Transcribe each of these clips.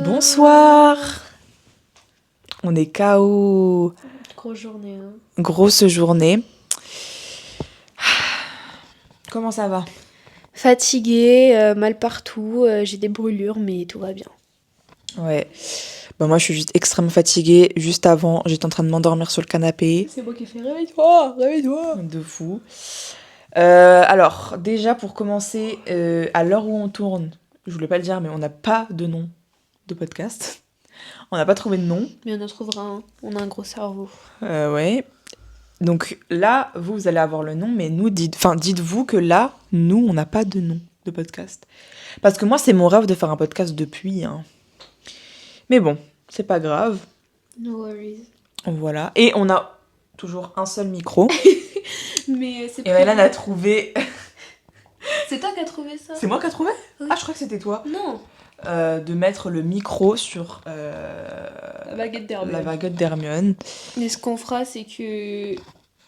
Bonsoir. On est KO. Grosse journée. Hein. Grosse journée. Comment ça va ? Fatiguée, mal partout, j'ai des brûlures, mais tout va bien. Ouais. Bah moi, je suis juste extrêmement fatiguée. Juste avant, j'étais en train de m'endormir sur le canapé. C'est moi qui ai fait réveille-toi, réveille-toi. De fou. Alors, déjà, pour commencer, à l'heure où on tourne, je voulais pas le dire, mais on n'a pas de nom de podcast. On n'a pas trouvé de nom. Mais on en trouvera un. On a un gros cerveau. Ouais. Donc là, vous allez avoir le nom, mais nous, dites-vous que là, nous, on n'a pas de nom de podcast. Parce que moi, c'est mon rêve de faire un podcast depuis. Hein. Mais bon, c'est pas grave. No worries. Voilà. Et on a toujours un seul micro. Mais c'est Et Maëlan a trouvé... C'est toi qui as trouvé ça ? C'est moi qui ai trouvé ? Oui. Ah, je crois que c'était toi. Non. De mettre le micro sur La baguette d'Hermione. la baguette d'Hermione. Mais ce qu'on fera, c'est que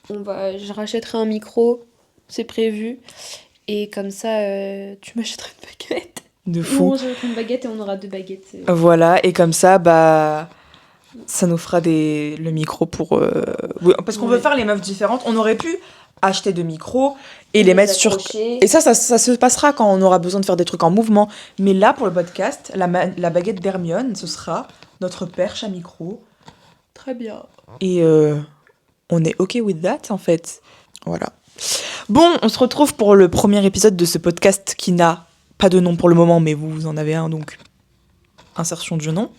je rachèterai un micro, c'est prévu. Et comme ça, tu m'achèteras une baguette. De Ou fou. on achètera une baguette et on aura 2 baguettes. Voilà, et comme ça, bah... Ça nous fera le micro pour... oui, parce qu'on veut faire les meufs différentes. On aurait pu acheter 2 micros et les mettre sur... Et ça se passera quand on aura besoin de faire des trucs en mouvement. Mais là, pour le podcast, la baguette d'Hermione, ce sera notre perche à micro. Très bien. Et on est OK with that, en fait. Voilà. Bon, on se retrouve pour le premier épisode de ce podcast qui n'a pas de nom pour le moment, mais vous en avez un, donc... Insertion de nom.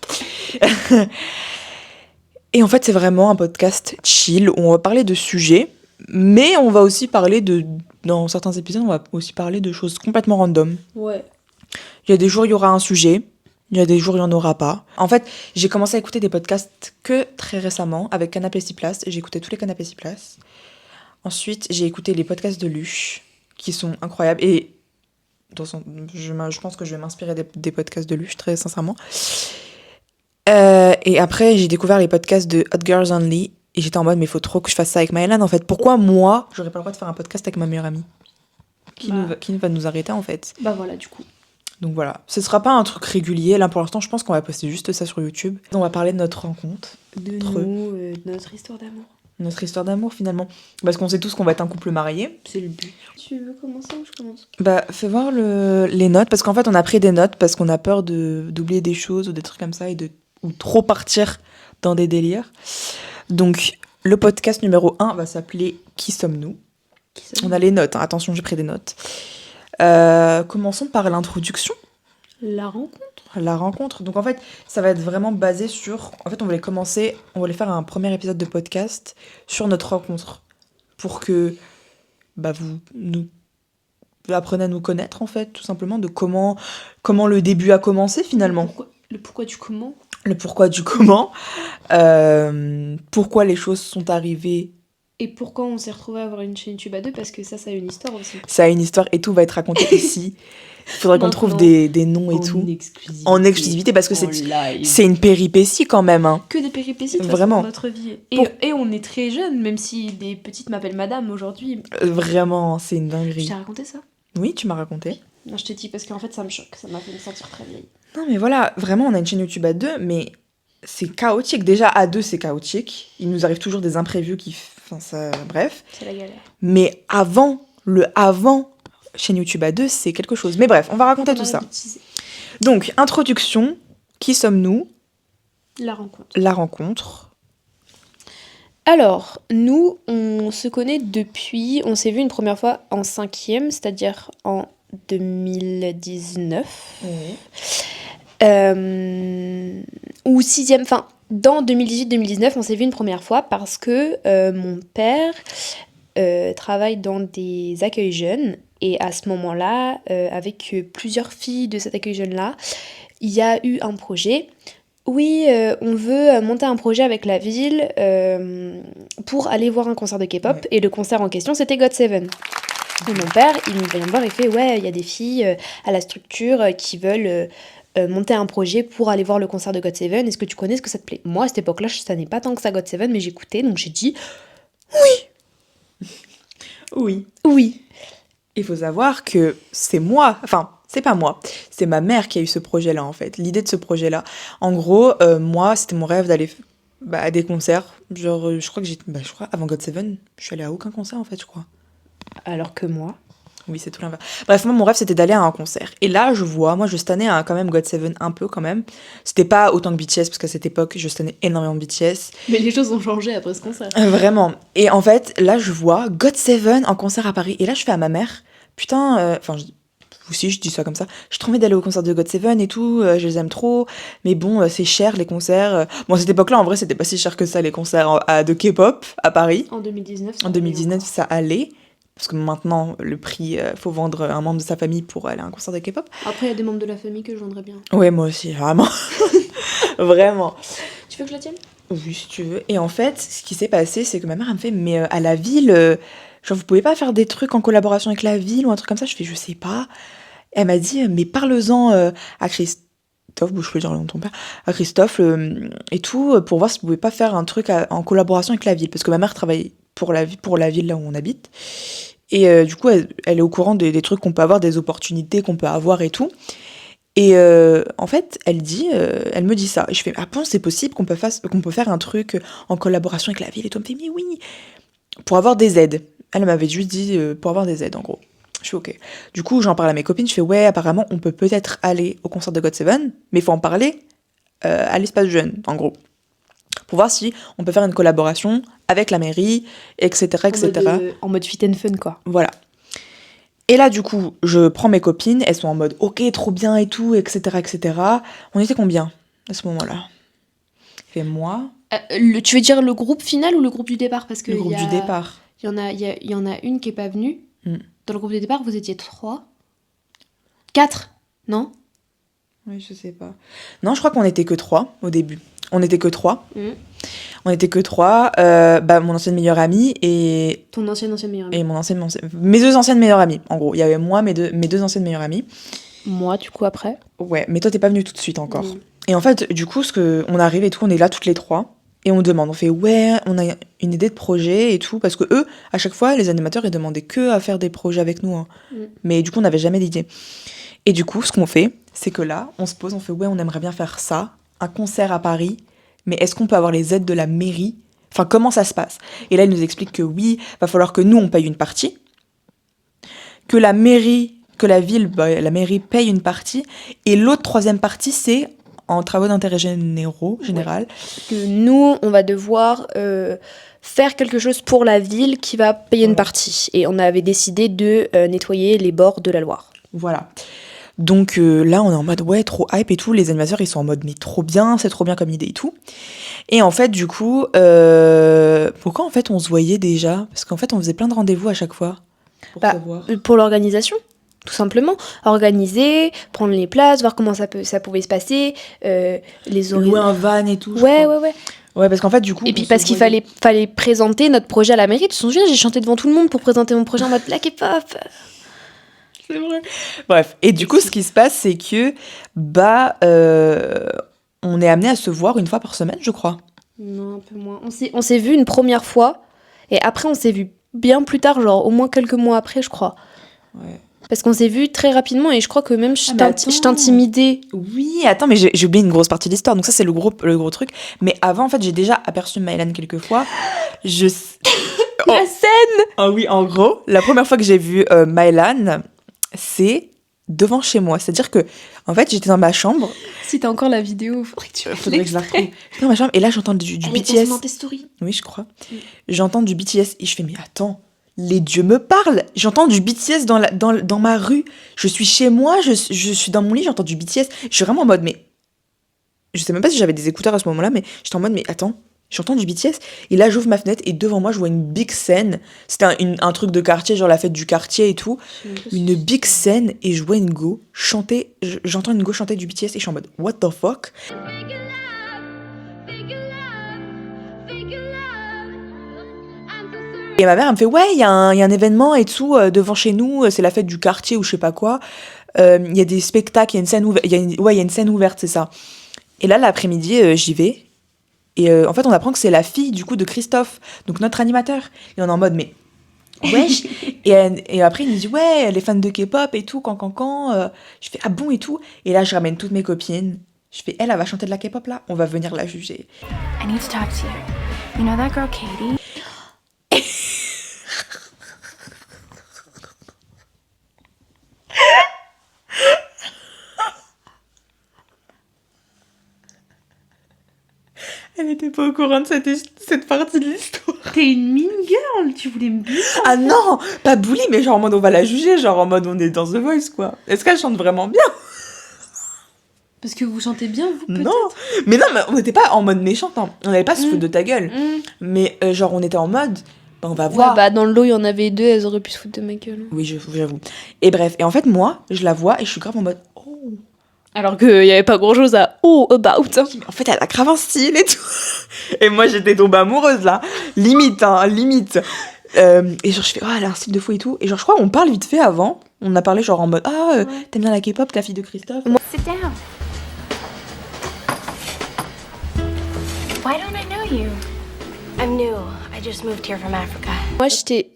Et en fait, c'est vraiment un podcast chill où on va parler de sujets, mais on va aussi parler dans certains épisodes, on va aussi parler de choses complètement random. Ouais. Il y a des jours, il y aura un sujet. Il y a des jours, il n'y en aura pas. En fait, j'ai commencé à écouter des podcasts que très récemment avec Canapé 6 places. J'ai écouté tous les Canapés 6 places. Ensuite, j'ai écouté les podcasts de Luche, qui sont incroyables. Et je pense que je vais m'inspirer des podcasts de Luche, très sincèrement. Et après, j'ai découvert les podcasts de Hot Girls Only. Et j'étais en mode, mais il faut trop que je fasse ça avec Maëlan, en fait. Pourquoi moi, j'aurais pas le droit de faire un podcast avec ma meilleure amie qui va nous arrêter, en fait. Bah voilà, du coup. Donc voilà, ce sera pas un truc régulier. Là, pour l'instant, je pense qu'on va poster juste ça sur YouTube. On va parler de notre rencontre. De nous, de notre histoire d'amour. Notre histoire d'amour, finalement. Parce qu'on sait tous qu'on va être un couple marié. C'est le but. Tu veux commencer ou je commence ? Bah, fais voir les notes. Parce qu'en fait, on a pris des notes parce qu'on a peur d'oublier des choses ou des trucs comme ça ou trop partir dans des délires. Donc, le podcast numéro 1 va s'appeler Qui sommes-nous ? On a les notes. Hein. Attention, j'ai pris des notes. Commençons par l'introduction. La rencontre. La rencontre. Donc en fait, ça va être vraiment basé sur... En fait, on voulait faire un premier épisode de podcast sur notre rencontre. Pour que vous apprenez à nous connaître, en fait, tout simplement, de comment le début a commencé, finalement. Le pourquoi du comment. Le pourquoi du comment. Pourquoi les choses sont arrivées. Et pourquoi on s'est retrouvés à avoir une chaîne YouTube à 2 ? Parce que ça a une histoire aussi. Ça a une histoire et tout va être raconté ici. Il faudrait qu'on trouve des noms et tout. En exclusivité, parce que c'est une péripétie quand même. Hein. Que des péripéties de vraiment. Notre vie. Et on est très jeunes, même si des petites m'appellent madame aujourd'hui. Vraiment, c'est une dinguerie. Je t'ai raconté ça ? Oui, tu m'as raconté. Non, je t'ai dit parce qu'en fait ça me choque. Ça m'a fait me sentir très vieille. Non mais voilà, vraiment on a une chaîne YouTube à 2, mais c'est chaotique. Déjà à 2 c'est chaotique. Il nous arrive toujours des imprévus bref. C'est la galère. Mais avant chaîne YouTube à 2, c'est quelque chose. Mais bref, on va raconter tout ça. Donc, introduction. Qui sommes-nous ? La rencontre. Alors, nous, on se connaît depuis... On s'est vu une première fois en 5e, c'est-à-dire en 2019. Oui. Ou 6e... Enfin, dans 2018-2019, on s'est vu une première fois parce que mon père travaille dans des accueils jeunes. Et à ce moment-là, avec plusieurs filles de cet accueil jeune-là, il y a eu un projet. Oui, on veut monter un projet avec la ville pour aller voir un concert de K-pop. Ouais. Et le concert en question, c'était GOT7. Et mon père, il vient me voir, il fait ouais, il y a des filles à la structure qui veulent monter un projet pour aller voir le concert de GOT7. Est-ce que tu connais, est-ce que ça te plaît? Moi, à cette époque-là, ça n'est pas tant que ça GOT7, mais j'écoutais, donc j'ai dit Oui. oui. Il faut savoir que c'est moi, enfin, c'est pas moi, c'est ma mère qui a eu ce projet-là, en fait, l'idée de ce projet-là. En gros, moi, c'était mon rêve d'aller à des concerts. Genre, je crois que je crois, avant GOT7, je suis allée à aucun concert, en fait, je crois. Alors que moi. Oui, c'est tout l'inverse. Bref, moi, mon rêve, c'était d'aller à un concert. Et là, moi, je stannais quand même GOT7 un peu, quand même. C'était pas autant que BTS, parce qu'à cette époque, je stannais énormément BTS. Mais les choses ont changé après ce concert. Vraiment. Et en fait, là, je vois GOT7 en concert à Paris. Et là, je fais à ma mère, putain, enfin, aussi, je dis ça comme ça. J'ai trop envie d'aller au concert de GOT7 et tout, je les aime trop. Mais bon, c'est cher les concerts. Bon, à cette époque-là, en vrai, c'était pas si cher que ça, les concerts de K-pop à Paris. En 2019, En 2019, ça allait. Parce que maintenant, le prix, faut vendre un membre de sa famille pour aller à un concert de K-pop. Après, il y a des membres de la famille que je vendrais bien. Ouais, moi aussi, vraiment. Vraiment. Tu veux que je la tienne? Oui, si tu veux. Et en fait, ce qui s'est passé, c'est que ma mère, elle me fait, mais à la ville, genre, vous pouvez pas faire des trucs en collaboration avec la ville ou un truc comme ça? Je fais, je sais pas. Elle m'a dit, mais parle-en à Christophe, je peux dire le nom de ton père, à Christophe et tout, pour voir si vous pouvez pas faire un truc en collaboration avec la ville. Parce que ma mère travaille pour la ville là où on habite. Et du coup, elle est au courant des trucs qu'on peut avoir, des opportunités qu'on peut avoir et tout. Et en fait, elle me dit ça. Et je fais, ah bon, c'est possible qu'on peut faire un truc en collaboration avec la ville et tout. Elle me fait, mais oui, pour avoir des aides. Elle m'avait juste dit pour avoir des aides, en gros. Je fais ok. Du coup, j'en parle à mes copines. Je fais, ouais, apparemment, on peut peut-être aller au concert de GOT7, mais il faut en parler à l'espace jeune, en gros. Pour voir si on peut faire une collaboration avec la mairie, etc., etc. En mode fit and fun, quoi. Voilà. Et là, du coup, je prends mes copines, elles sont en mode ok, trop bien et tout, etc., etc. On était combien à ce moment-là? Et moi, Tu veux dire le groupe final ou le groupe du départ? Parce que le groupe du départ. Il y en a une qui est pas venue. Mm. Dans le groupe du départ, vous étiez 3. 4, non? Oui, je sais pas. Non, je crois qu'on était que 3 au début. On était que 3. On était que 3. Mon ancienne meilleure amie et. Ton ancienne meilleure amie. Et mes 2 anciennes meilleures amies. En gros, il y avait moi, mes deux anciennes meilleures amies. Moi, du coup, après. Ouais, mais toi, t'es pas venue tout de suite encore. Mm. Et en fait, du coup, on arrive et tout, on est là toutes les 3. Et on demande, on fait ouais, on a une idée de projet et tout. Parce que eux, à chaque fois, les animateurs, ils demandaient que à faire des projets avec nous. Hein. Mm. Mais du coup, on n'avait jamais d'idée. Et du coup, ce qu'on fait, c'est que là, on se pose, on fait ouais, on aimerait bien faire ça, un concert à Paris, mais est-ce qu'on peut avoir les aides de la mairie? Enfin, comment ça se passe? Et là, il nous explique que oui, va falloir que nous, on paye une partie, que la mairie, la mairie paye une partie, et l'autre troisième partie, c'est en travaux d'intérêt général. Que nous, on va devoir faire quelque chose pour la ville qui va payer une partie. Et on avait décidé de nettoyer les bords de la Loire. Voilà. Donc là, on est en mode, ouais, trop hype et tout. Les animateurs, ils sont en mode, mais trop bien, c'est trop bien comme idée et tout. Et en fait, du coup, pourquoi en fait on se voyait déjà? Parce qu'en fait, on faisait plein de rendez-vous à chaque fois. Pour l'organisation, tout simplement. Organiser, prendre les places, voir comment ça pouvait se passer, les horaires. Louer un van et tout. Ouais. Ouais, parce qu'en fait, du coup. Et puis parce qu'il fallait présenter notre projet à la mairie. Tu te souviens, j'ai chanté devant tout le monde pour présenter mon projet en mode la K-pop. C'est vrai. Bref, et du coup, ce qui se passe, c'est que on est amené à se voir une fois par semaine, je crois. Non, un peu moins. On s'est vu une première fois, et après on s'est vu bien plus tard, genre au moins quelques mois après, je crois. Ouais. Parce qu'on s'est vu très rapidement, et je crois que même je t'intimidais. Oui, attends, mais j'ai oublié une grosse partie de l'histoire, donc ça c'est le gros truc. Mais avant, en fait, j'ai déjà aperçu Mylan quelques fois. La scène. Ah oui, en gros, la première fois que j'ai vu Mylan, c'est devant chez moi. C'est-à-dire que, en fait, j'étais dans ma chambre. Si t'as encore la vidéo, faudrait que je la retrouve. J'étais dans ma chambre et là, j'entends du BTS. Dans tes stories. Oui, je crois. J'entends du BTS et je fais, mais attends, les dieux me parlent. J'entends du BTS dans ma rue. Je suis chez moi, je suis dans mon lit, j'entends du BTS. Je suis vraiment en mode, mais... Je sais même pas si j'avais des écouteurs à ce moment-là, mais j'étais en mode, mais attends... J'entends du BTS, et là j'ouvre ma fenêtre, et devant moi je vois une big scène. C'était un truc de quartier, genre la fête du quartier et tout. Une big scène, et je vois une go chanter, j'entends une go chanter du BTS, et je suis en mode, what the fuck? Et ma mère, elle me fait, ouais, il y a un événement et tout, devant chez nous, c'est la fête du quartier ou je sais pas quoi. Il y a des spectacles, il y a une scène ouverte. Ouais, il y a une scène ouverte, c'est ça. Et là, l'après-midi, j'y vais. Et en fait, on apprend que c'est la fille, du coup, de Christophe, donc notre animateur. Et on est en mode, mais wesh. Et après, il me dit, ouais, elle est fan de K-pop et tout, quand. Je fais, ah bon et tout. Et là, je ramène toutes mes copines. Je fais, elle va chanter de la K-pop là, on va venir la juger. I need to talk to you. You know that girl Katie? Elle était pas au courant de cette partie de l'histoire. T'es une mean girl, tu voulais me bully. Ah non, pas bully, mais genre en mode on va la juger, genre en mode on est dans The Voice quoi. Est-ce qu'elle chante vraiment bien? Parce que vous chantez bien, vous, peut-être. Non, mais on n'était pas en mode méchante, hein. On n'avait pas se foutre de ta gueule. Mais genre on était en mode, on va voir. Ouais, bah dans le lot, il y en avait deux, elles auraient pu se foutre de ma gueule. Oui, j'avoue. Et bref, et en fait moi, je la vois et je suis grave en mode, oh. Alors qu'il y avait pas grand-chose à about. Hein. Mais en fait, elle a grave un style et tout. Et moi, j'étais tombée amoureuse, là. Limite, hein, limite. Et genre, je fais, oh, elle a un style de fou et tout. Et genre, je crois qu'on parle vite fait avant. On a parlé genre en mode, t'aimes bien la K-pop, la fille de Christophe? Sit down. Why don't I know you? I'm new. I just moved here from Africa. Moi, j'étais...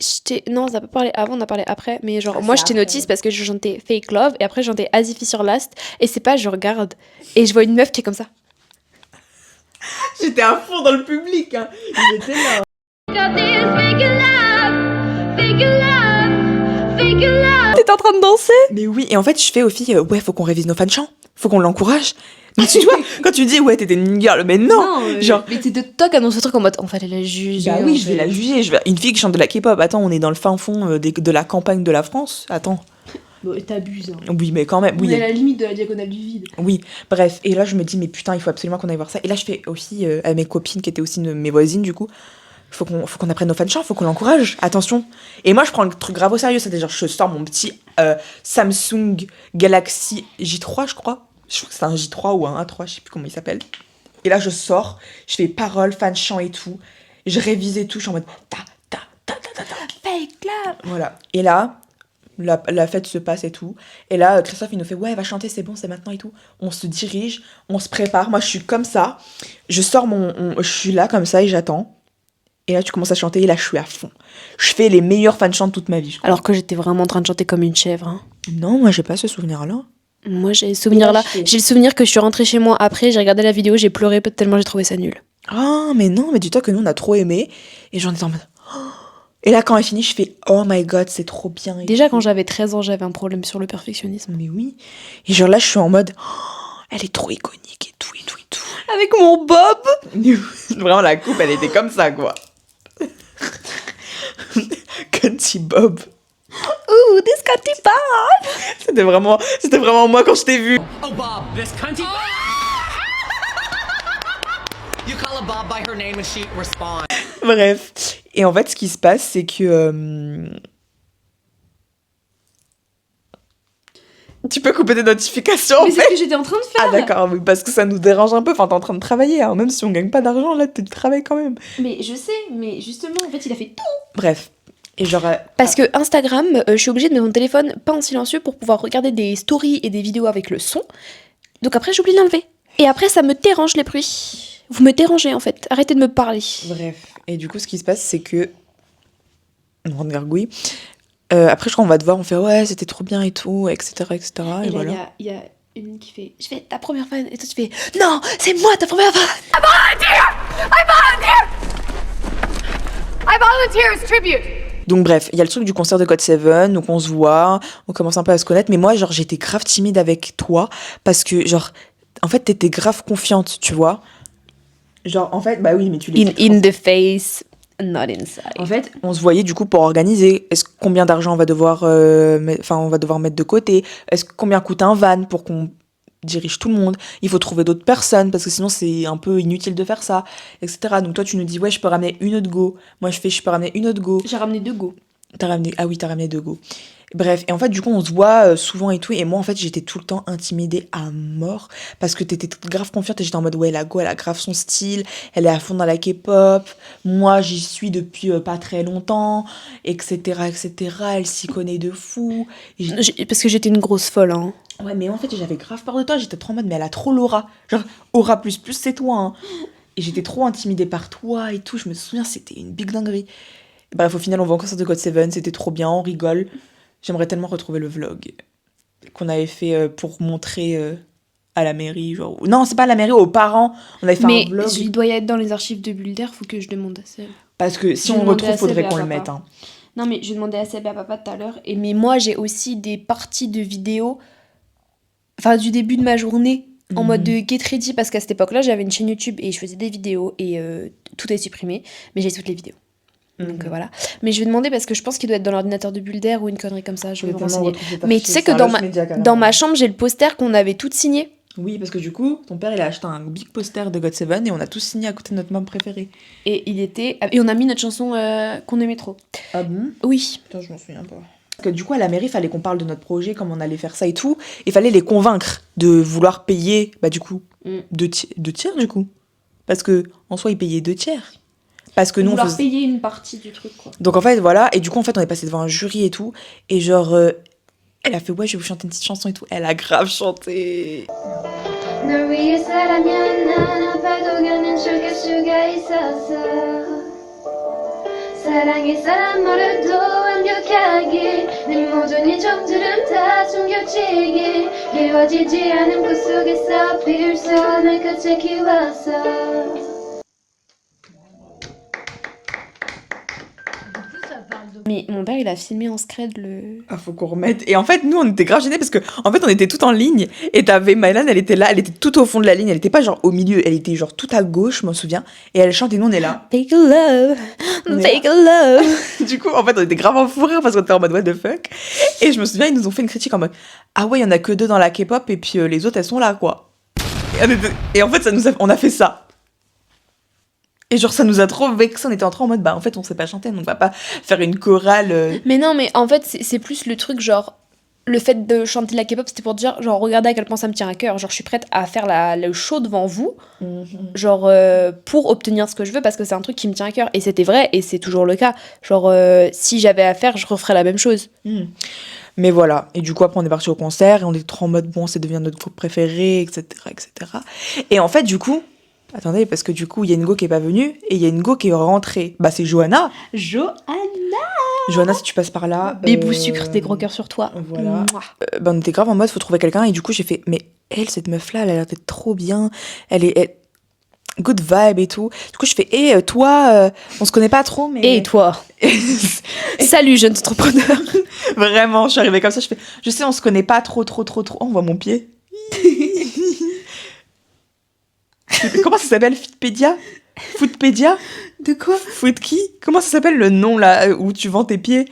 Non, on n'a pas parlé avant, on a parlé après. Mais genre, moi, c'est j'étais après. notice parce que je chantais Fake Love. Et après, je chantais As Sur Last. Et c'est pas, je regarde. Et je vois une meuf qui est comme ça. J'étais à fond dans le public, hein. J'étais là. T'es en train de danser? Mais oui, et en fait, je fais aux filles, ouais, faut qu'on révise nos fans chants. Faut qu'on l'encourage. Mais tu vois, quand tu dis, ouais, t'étais une girl, mais non. Genre, Mais t'es de toc annonce ce truc en mode, on fallait la juger. bah oui, je vais la juger. Une fille qui chante de la K-pop. Attends, on est dans le fin fond de la campagne de la France. Attends. Bon, t'abuses. Hein. Oui, mais quand même. On Oui, est à la limite de la diagonale du vide. oui. Bref. Et là, je me dis, mais putain, il faut absolument qu'on aille voir ça. Et là, je fais aussi à mes copines qui étaient aussi mes voisines, du coup. Faut qu'on apprenne nos fans chants, faut qu'on l'encourage. Attention. Et moi, je prends le truc grave au sérieux. C'est genre, je sors mon petit Samsung Galaxy J3, je crois. Je crois que c'est un J3 ou un A3, je sais plus comment il s'appelle. Et là, je sors, je fais paroles, fan chant et tout. Je révise et tout, je suis en mode ta. Fake Love. Voilà. Et là, la fête se passe et tout. Et là, Christophe, il nous fait, ouais, va chanter, c'est bon, c'est maintenant et tout. On se dirige, on se prépare. Moi, je suis comme ça. Je sors je suis là comme ça et j'attends. Et là, tu commences à chanter et là, je suis à fond. Je fais les meilleurs fan chants de toute ma vie. Alors que j'étais vraiment en train de chanter comme une chèvre. Hein. Non, moi, j'ai pas ce souvenir-là. Moi, j'ai le souvenir là. J'ai le souvenir que je suis rentrée chez moi après, j'ai regardé la vidéo, j'ai pleuré tellement j'ai trouvé ça nul. Ah, mais non, mais dis-toi que nous, on a trop aimé. Et j'en étais en mode... oh. Et là, quand elle finit, je fais, oh my god, c'est trop bien. Et Déjà, tout. quand j'avais 13 ans, j'avais un problème sur le perfectionnisme. Mais oui. Et genre là, je suis en mode, oh, elle est trop iconique et tout. Avec mon bob. Vraiment, la coupe, elle était comme ça, quoi. Cunty Bob. Ouh, this cunty bob. C'était vraiment moi quand je t'ai vu. Oh, Bob, this cunty. You call a Bob by her name and she responds. Bref. Et en fait, ce qui se passe, c'est que... Tu peux couper tes notifications, en Mais c'est fait. ce que j'étais en train de faire. Ah d'accord, oui, parce que ça nous dérange un peu. Enfin, t'es en train de travailler, hein. Même si on gagne pas d'argent, là, tu travailles quand même. Mais je sais, mais justement, en fait, il a fait tout. Bref. Et genre... Parce que Instagram, je suis obligée de mettre mon téléphone pas en silencieux pour pouvoir regarder des stories et des vidéos avec le son. Donc après, j'oublie de l'enlever. Et après, ça me dérange les bruits. Vous me dérangez, en fait. Arrêtez de me parler. Bref. Et du coup, ce qui se passe, c'est que... On rentre gargouille. Après, je crois qu'on va te voir, on fait ouais, c'était trop bien et tout, etc. etc. Et Et là, voilà. il y a une qui fait, je fais ta première fan. Et toi, tu fais, non, c'est moi ta première fan. I volunteer as tribute. Donc bref, il y a le truc du concert de GOT7, donc on se voit, on commence un peu à se connaître, mais moi, genre, j'étais grave timide avec toi, parce que, genre, en fait, t'étais grave confiante, tu vois. Genre, en fait, bah oui, mais tu l'es. In the face, not inside. En fait, on se voyait du coup pour organiser. Combien d'argent on va devoir, on va devoir mettre de côté. Combien coûte un van pour qu'on dirige tout le monde. Il faut trouver d'autres personnes parce que sinon c'est un peu inutile de faire ça, etc. Donc toi tu nous dis ouais je peux ramener une autre go. Moi je peux ramener une autre go. J'ai ramené 2 go. T'as ramené de go. Bref, et en fait, du coup, on se voit souvent et tout. Et moi, en fait, j'étais tout le temps intimidée à mort. Parce que t'étais grave confiante et j'étais en mode, ouais, la go, elle a grave son style. Elle est à fond dans la K-pop. Moi, j'y suis depuis pas très longtemps. Etc., etc. Elle s'y connaît de fou. Et Parce que j'étais une grosse folle, hein. ouais, mais en fait, j'avais grave peur de toi. J'étais trop en mode, mais elle a trop l'aura. Genre, aura plus, c'est toi, hein. Et j'étais trop intimidée par toi et tout. Je me souviens, c'était une big dinguerie. Bref, au final, on va encore sur The GOT7. C'était trop bien, on rigole. J'aimerais tellement retrouver le vlog qu'on avait fait pour montrer à la mairie. Genre... Non, c'est pas à la mairie, aux parents. On avait fait Mais un vlog. il doit y être dans les archives de Bulder, faut que je demande à Seb. Parce que si Je on le demandais retrouve, à faudrait Seb et qu'on à le papa. mette. Hein. Non, mais je demandais à Seb et à papa tout à l'heure. Mais moi, j'ai aussi des parties de vidéos, enfin, du début de ma journée, en mode de get ready, parce qu'à cette époque-là, j'avais une chaîne YouTube et je faisais des vidéos et tout est supprimé, mais j'ai toutes les vidéos. Donc voilà. Mais je vais demander parce que je pense qu'il doit être dans l'ordinateur de Bulder ou une connerie comme ça, je vais me renseigner. Mais tu sais que dans ma chambre, j'ai le poster qu'on avait toutes signé. Oui, parce que du coup, ton père, il a acheté un big poster de GOT7 et on a tous signé à côté de notre membre préféré. Et et on a mis notre chanson qu'on aimait trop. Ah bon? Oui. Putain, je m'en souviens pas. Parce que du coup, à la mairie, il fallait qu'on parle de notre projet, comment on allait faire ça et tout. Il fallait les convaincre de vouloir payer, bah du coup, deux tiers du coup. Parce que en soi, ils payaient 2 tiers. Parce que nous, on faisait... payer une partie du truc, quoi. Donc en fait, voilà. Et du coup, en fait, on est passé devant un jury et tout. Et genre, elle a fait, ouais, je vais vous chanter une petite chanson et tout. Elle a grave chanté. 널 위해서라면 난 아파도 그냥 죽일 수가 있었어 사랑의 사람 뭐래도 완벽하게 내 모든 이 점들은 다 숨겨지게 이루어지지 않은 꿈 속에서 비웃어 날 끝에 키웠어 Mais mon père, il a filmé en scred le... Ah, faut qu'on remette. Et en fait, nous, on était grave gênés parce que, en fait, on était tout en ligne. Et t'avais Mylan, elle était là, elle était tout au fond de la ligne. Elle était pas genre au milieu, elle était genre tout à gauche, je m'en souviens. Et elle chante et nous, on est là. Fake love, On est fake love. Du coup, en fait, on était grave en fou rire parce qu'on était en mode what the fuck. Et je me souviens, ils nous ont fait une critique en mode ah ouais, il y en a que 2 dans la K-pop et puis les autres, elles sont là, quoi. Et en fait, on a fait ça. Et genre, ça nous a trop vexé. On était en train en mode, bah en fait, on sait pas chanter, donc on va pas faire une chorale. Mais non, mais en fait, c'est plus le truc, genre, le fait de chanter de la K-pop, c'était pour dire, genre, regardez à quel point ça me tient à cœur. Genre, je suis prête à faire le show devant vous, genre, pour obtenir ce que je veux, parce que c'est un truc qui me tient à cœur. Et c'était vrai, et c'est toujours le cas. Genre, si j'avais à faire, je referais la même chose. Mais voilà. Et du coup, après, on est parti au concert et on était trop en mode, bon, c'est devient notre groupe préféré, etc., etc. Et en fait, du coup, attendez, parce que du coup, il y a une go qui est pas venue et il y a une go qui est rentrée. Bah, c'est Johanna. Johanna, si tu passes par là. Bébou sucre, des gros cœurs sur toi. Voilà. Bah, on était grave en mode, faut trouver quelqu'un. Et du coup, j'ai fait, mais elle, cette meuf-là, elle a l'air d'être trop bien. Elle est good vibe et tout. Du coup, je fais, toi, on se connaît pas trop, mais. Et toi? Salut, jeune entrepreneur. Vraiment, je suis arrivée comme ça, je fais, je sais, on se connaît pas trop. Oh, on voit mon pied. Comment ça s'appelle, Footpedia? Footpedia? De quoi? Foot qui? Comment ça s'appelle le nom là où tu vends tes pieds?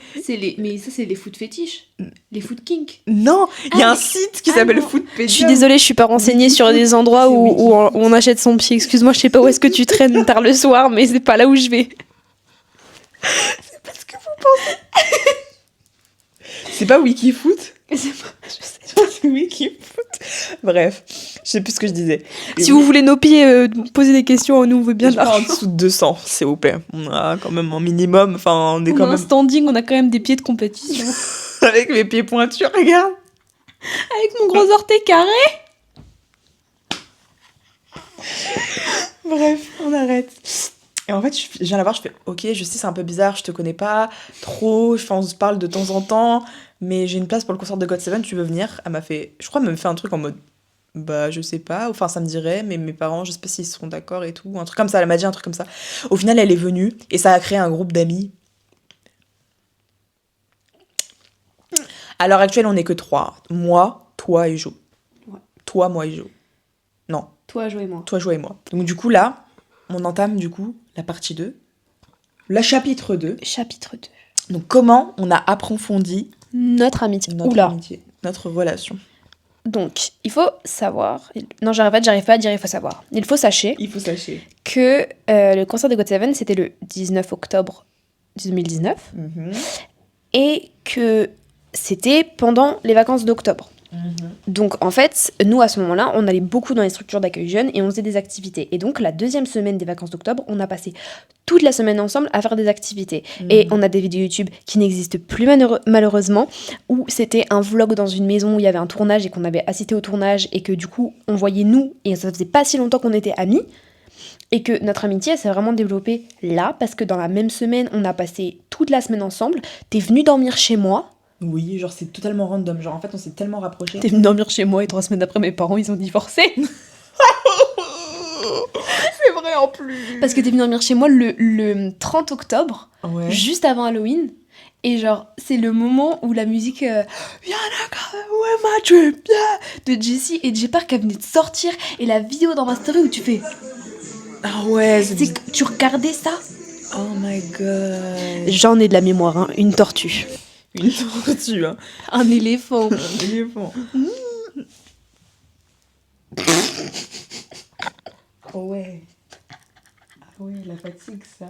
Mais ça, c'est les foot fétiches. Les foot kink. Non, il y a un site qui s'appelle Footpedia. Je suis désolée, je suis pas renseignée sur des endroits où on achète son pied. Excuse-moi, je sais pas où est-ce que tu traînes tard le soir, mais c'est pas là où je vais. C'est pas ce que vous pensez. C'est pas Wikifoot? Je sais. C'est Wikifoot. Bref, je sais plus ce que je disais. Si vous voulez nos pieds, poser des questions, nous on veut bien de pas en l'argent. dessous de 200, s'il vous plaît. On a quand même un minimum, enfin on est On quand a un même standing, on a quand même des pieds de compétition. avec mes pieds pointus, regarde. Avec mon gros orteil carré. Bref, on arrête. Et en fait, je viens la voir, je fais ok, je sais, c'est un peu bizarre, je te connais pas trop, on se parle de temps en temps, mais j'ai une place pour le concert de GOT7, tu veux venir? Elle m'a fait, je crois, elle m'a fait un truc en mode bah, je sais pas, enfin, ça me dirait, mais mes parents, je sais pas s'ils seront d'accord et tout, un truc comme ça, elle m'a dit un truc comme ça. Au final, elle est venue et ça a créé un groupe d'amis. À l'heure actuelle, on n'est que 3. Moi, toi et Jo. Ouais. Toi, moi et Jo. Non, Toi, Jo et moi. toi, Jo et moi. Donc du coup, là, on entame du coup la partie 2. Le chapitre 2. Chapitre 2. Donc comment on a approfondi Notre amitié. notre Oula. amitié, notre relation. Donc, il faut savoir... Non, j'arrive pas à dire il faut savoir. Il faut sachez Il faut sachez. que le concert de GOT7, c'était le 19 octobre 2019. et que c'était pendant les vacances d'octobre. Donc en fait, nous à ce moment-là, on allait beaucoup dans les structures d'accueil jeunes et on faisait des activités. Et donc la deuxième semaine des vacances d'octobre, on a passé toute la semaine ensemble à faire des activités. Et on a des vidéos YouTube qui n'existent plus malheureusement, où c'était un vlog dans une maison où il y avait un tournage et qu'on avait assisté au tournage et que du coup on voyait nous, et ça faisait pas si longtemps qu'on était amis. Et que notre amitié, elle s'est vraiment développée là, parce que dans la même semaine, on a passé toute la semaine ensemble. T'es venu dormir chez moi. Oui, genre c'est totalement random. Genre en fait, on s'est tellement rapprochés. T'es venu dormir chez moi et 3 semaines après, mes parents, ils ont divorcé. C'est vrai en plus. Parce que t'es venu dormir chez moi le 30 octobre, Ouais. juste avant Halloween. Et genre, c'est le moment où la musique Yana my dream, yeah, de Jessie et J Park, elle venait de sortir. Et la vidéo dans ma story où tu fais... Ah ouais, C'est que tu regardais ça. Oh my god. J'en ai de la mémoire, hein. Une tortue. Une tortue, hein. Un éléphant. Un éléphant. Oh ouais. Ah ouais, la fatigue, ça...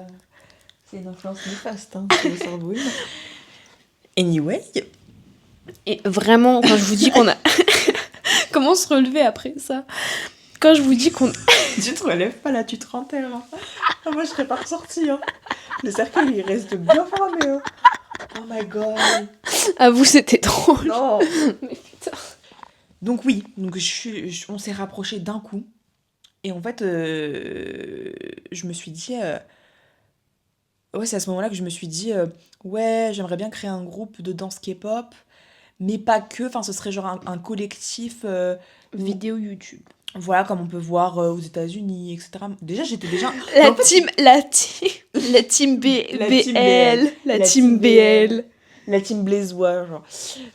C'est une influence néfaste, hein, sur le cerveau. Anyway. Et vraiment, quand je vous dis qu'on a... Comment se relever après ça? Quand je vous dis qu'on... Tu te relèves pas là, tu te renterres. Hein. Ah, moi, je serais pas ressortie. Hein. Le cercueil, il reste bien formé. Hein. Oh my god. À vous, c'était drôle. Non. Mais putain. Donc oui, donc on s'est rapprochés d'un coup. Et en fait, je me suis dit... Ouais, c'est à ce moment-là que je me suis dit... ouais, j'aimerais bien créer un groupe de danse K-pop. Mais pas que. Enfin, ce serait genre un collectif... Vidéo YouTube. Voilà, comme on peut voir aux États-Unis, etc. Déjà, j'étais déjà... La en fait, team BL. La team BL. La team BL. La team Blaisois, genre.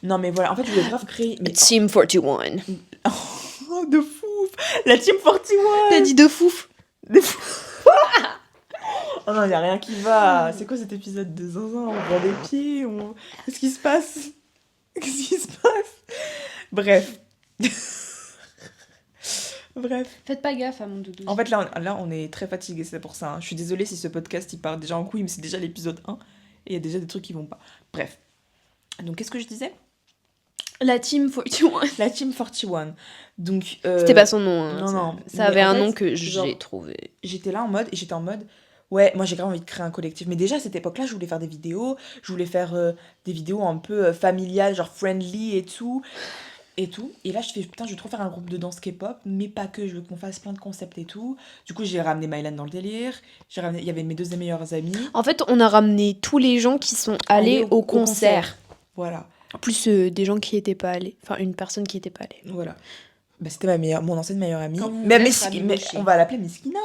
Non, mais voilà, en fait, je voulais grave créer... Mais... Team 41. Oh, de fou. La team 41. T'as dit de fouf. De fou. Oh non, il a rien qui va. C'est quoi cet épisode de zinzin? On prend des pieds, Qu'est-ce qui se passe? Qu'est-ce qui se passe? Bref. Bref. Faites pas gaffe à mon doudou. En fait, là, on est très fatigués, c'est pour ça. Hein. Je suis désolée si ce podcast, il part déjà en couille, mais c'est déjà l'épisode 1. Et il y a déjà des trucs qui vont pas. Bref. Donc, qu'est-ce que je disais? La team 41. La Team 41. Donc, C'était pas son nom. Hein. Non. Ça Mais avait en un fait, nom que genre, j'ai trouvé. j'étais là en mode, ouais, moi j'ai grave envie de créer un collectif. Mais déjà à cette époque-là, je voulais faire des vidéos. Je voulais faire des vidéos un peu familiales, genre friendly et tout. Et là, je fais, putain, je veux trop faire un groupe de danse K-pop, mais pas que, je veux qu'on fasse plein de concepts et tout. Du coup, j'ai ramené Mylan dans le délire. Il y avait mes 2 meilleures amies. En fait, on a ramené tous les gens qui sont allés au concert. Voilà. Plus des gens qui étaient pas allés. Enfin, une personne qui était pas allée. Voilà. Bah, c'était mon ancienne meilleure amie. Quand vous Mais, êtes rabibochée. on va l'appeler Miskina.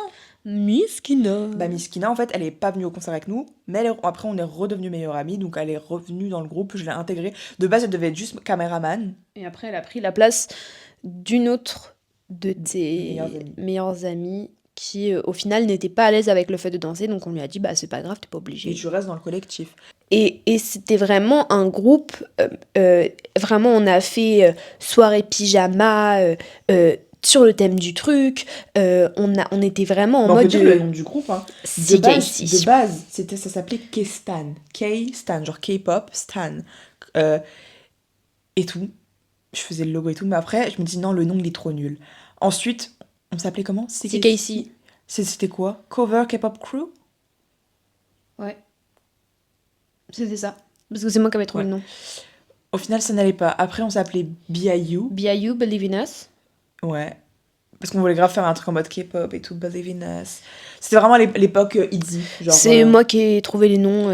Miskina. Bah, Miskina, en fait, elle est pas venue au concert avec nous, mais après, on est redevenue meilleure amie, donc elle est revenue dans le groupe, je l'ai intégrée. De base, elle devait être juste caméraman. Et après, elle a pris la place d'une autre de tes Meilleures amies. meilleures amies qui, au final, n'était pas à l'aise avec le fait de danser. Donc, on lui a dit, bah, c'est pas grave, t'es pas Et obligée. tu restes dans le collectif. Et c'était vraiment un groupe. Vraiment, on a fait soirée pyjama sur le thème du truc. On était vraiment en Bon, on peut mode. dire le nom du groupe, hein. C'est De base, ça s'appelait K-Stan. K-Stan, genre K-pop, Stan. Et tout. Je faisais le logo et tout, mais après, je me dis non, le nom, il est trop nul. Ensuite, on s'appelait comment? CKC. C'était quoi? Cover K-pop Crew? Ouais. C'était ça. Parce que c'est moi qui avais trouvé Ouais. le nom. Au final, ça n'allait pas. Après, on s'appelait BIU. BIU, Believe in Us. Ouais. Parce qu'on voulait grave faire un truc en mode K-pop et tout, Believe in Us. C'était vraiment l'époque Itzy. C'est moi qui ai trouvé les noms.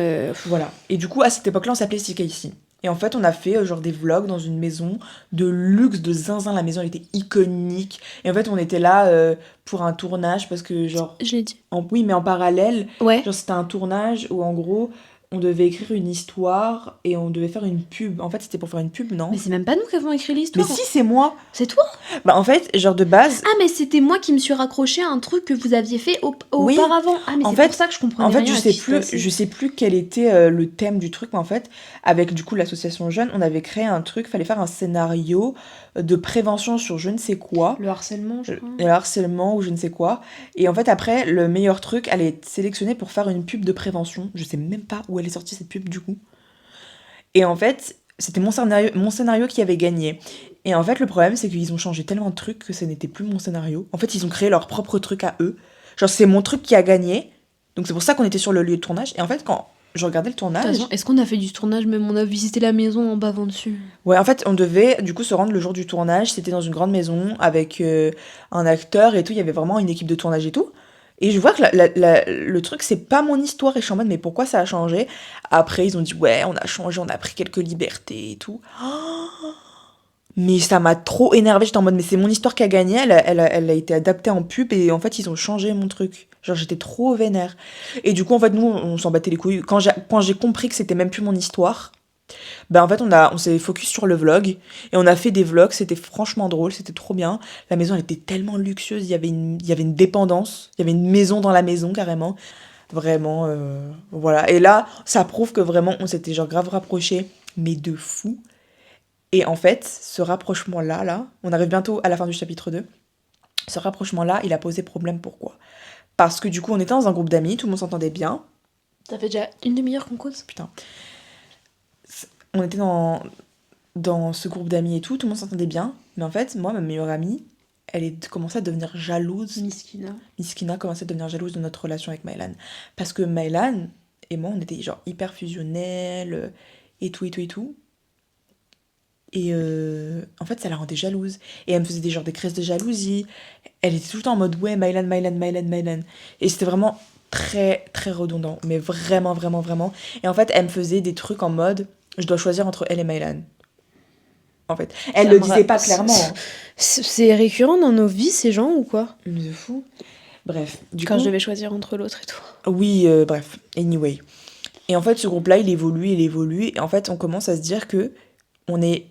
Voilà. Et du coup, à cette époque-là, on s'appelait CKC. Et en fait, on a fait genre des vlogs dans une maison de luxe, de zinzin. La maison, elle était iconique. Et en fait, on était là pour un tournage parce que genre... Je l'ai dit. Oui, mais en parallèle, Ouais. genre c'était un tournage où en gros, on devait écrire une histoire et on devait faire une pub. En fait, c'était pour faire une pub, non? Mais c'est même pas nous qui avons écrit Mais l'histoire. si, c'est moi. C'est toi. Bah en fait, genre de base... Ah, mais c'était moi qui me suis raccroché à un truc que vous aviez fait Oui. auparavant. Ah, mais En c'est fait- pour ça que je comprenais En fait, rien je à sais ce qui se passait. plus, quel était le thème du truc, mais en fait, avec du coup l'association Jeunes, on avait créé un truc, fallait faire un scénario de prévention sur je ne sais quoi, Le harcèlement, je crois. le harcèlement ou je ne sais quoi. Et en fait, après, le meilleur truc, elle est sélectionnée pour faire une pub de prévention. Je sais même pas où elle est sortie cette pub du coup. Et en fait, c'était mon scénario qui avait gagné. Et en fait, le problème, c'est qu'ils ont changé tellement de trucs que ce n'était plus mon scénario. En fait, ils ont créé leur propre truc à eux. Genre, c'est mon truc qui a gagné. Donc, c'est pour ça qu'on était sur le lieu de tournage. Et en fait, quand je regardais le tournage... Est-ce qu'on a fait du tournage, même on a visité la maison en bavant dessus? Ouais, en fait, on devait du coup se rendre le jour du tournage. C'était dans une grande maison avec un acteur et tout. Il y avait vraiment une équipe de tournage et tout. Et je vois que le truc, c'est pas mon histoire. Et je suis en mode, mais pourquoi ça a changé? Après, ils ont dit, ouais, on a changé, on a pris quelques libertés et tout. Mais ça m'a trop énervée. J'étais en mode, mais c'est mon histoire qui a gagné. Elle a été adaptée en pub. Et en fait, ils ont changé mon truc. Genre, j'étais trop vénère. Et du coup, en fait, nous, on s'en battait les couilles. Quand j'ai compris que c'était même plus mon histoire, ben en fait, on s'est focus sur le vlog. Et on a fait des vlogs. C'était franchement drôle. C'était trop bien. La maison, elle était tellement luxueuse. Il y avait une dépendance. Il y avait une maison dans la maison, carrément. Vraiment, voilà. Et là, ça prouve que vraiment, on s'était genre grave rapprochés. Mais de fou. Et en fait, ce rapprochement-là, on arrive bientôt à la fin du chapitre 2. Ce rapprochement-là, il a posé problème. Pourquoi ? Parce que du coup, on était dans un groupe d'amis, tout le monde s'entendait bien. Ça fait déjà une demi-heure qu'on cause. Putain. On était dans ce groupe d'amis et tout le monde s'entendait bien. Mais en fait, moi, ma meilleure amie, elle commençait à devenir jalouse. Miskina commençait à devenir jalouse de notre relation avec Maëlan. Parce que Maëlan et moi, on était genre hyper fusionnels et tout. Et en fait, ça la rendait jalouse. Et elle me faisait des crises de jalousie. Elle était tout le temps en mode, ouais, Maëlan. Et c'était vraiment très, très redondant. Mais vraiment, vraiment, vraiment. Et en fait, elle me faisait des trucs en mode, je dois choisir entre elle et Maëlan. En fait, elle le disait pas clairement. C'est récurrent dans nos vies, ces gens, ou quoi? De fou. Bref. Quand je devais choisir entre l'autre et tout. Oui, bref. Anyway. Et en fait, ce groupe-là, il évolue. Et en fait, on commence à se dire que on est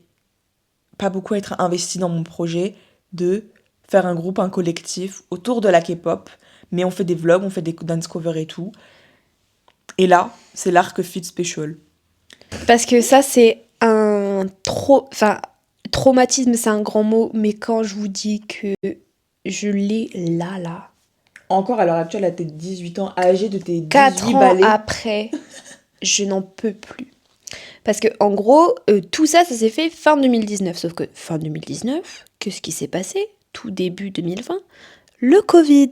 pas beaucoup à être investi dans mon projet de faire un groupe, un collectif autour de la K-pop, mais on fait des vlogs, on fait des dance covers et tout. Et là, c'est l'arc Fit Special. Parce que ça, c'est un traumatisme, c'est un grand mot, mais quand je vous dis que je l'ai là. Encore à l'heure actuelle, à tes 18 ans, âgé de tes 18 4 ans balais. après, je n'en peux plus. Parce que en gros, tout ça s'est fait fin 2019. Sauf que fin 2019, qu'est-ce qui s'est passé? Tout début 2020, le Covid.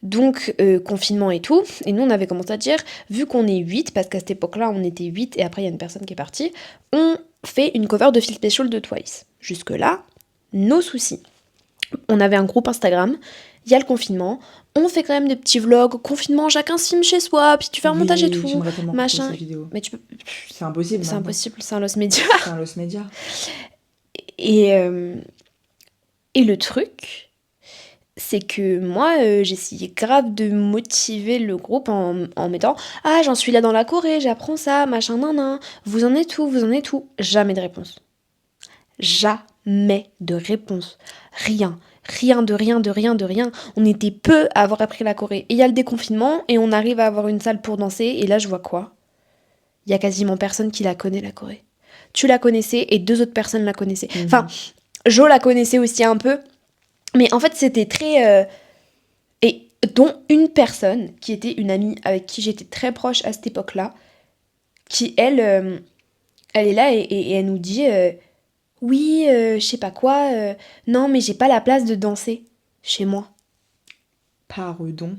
Donc, confinement et tout. Et nous, on avait commencé à dire, vu qu'on est 8, parce qu'à cette époque-là, on était 8, et après, il y a une personne qui est partie, on fait une cover de Feel Special de Twice. Jusque-là, nos soucis. On avait un groupe Instagram, il y a le confinement, on fait quand même des petits vlogs, confinement, chacun se filme chez soi, puis tu fais un montage et tout, machin. Mais tu peux... C'est impossible. C'est impossible, c'est un lost media. C'est un lost media. Et le truc, c'est que moi, j'essayais grave de motiver le groupe en mettant « Ah, j'en suis là dans la Corée, j'apprends ça, machin, nan, vous en êtes où ?» Jamais de réponse. Jamais de réponse. Rien de rien. On était peu à avoir appris la Corée. Et il y a le déconfinement, et on arrive à avoir une salle pour danser, et là, je vois quoi? Il y a quasiment personne qui la connaît, la Corée. Tu la connaissais, et 2 autres personnes la connaissaient. Enfin, Jo la connaissait aussi un peu, mais en fait, c'était très... Et dont une personne, qui était une amie avec qui j'étais très proche à cette époque-là, qui, elle est là, et elle nous dit... Oui, je sais pas quoi, non, mais j'ai pas la place de danser chez moi. Pardon.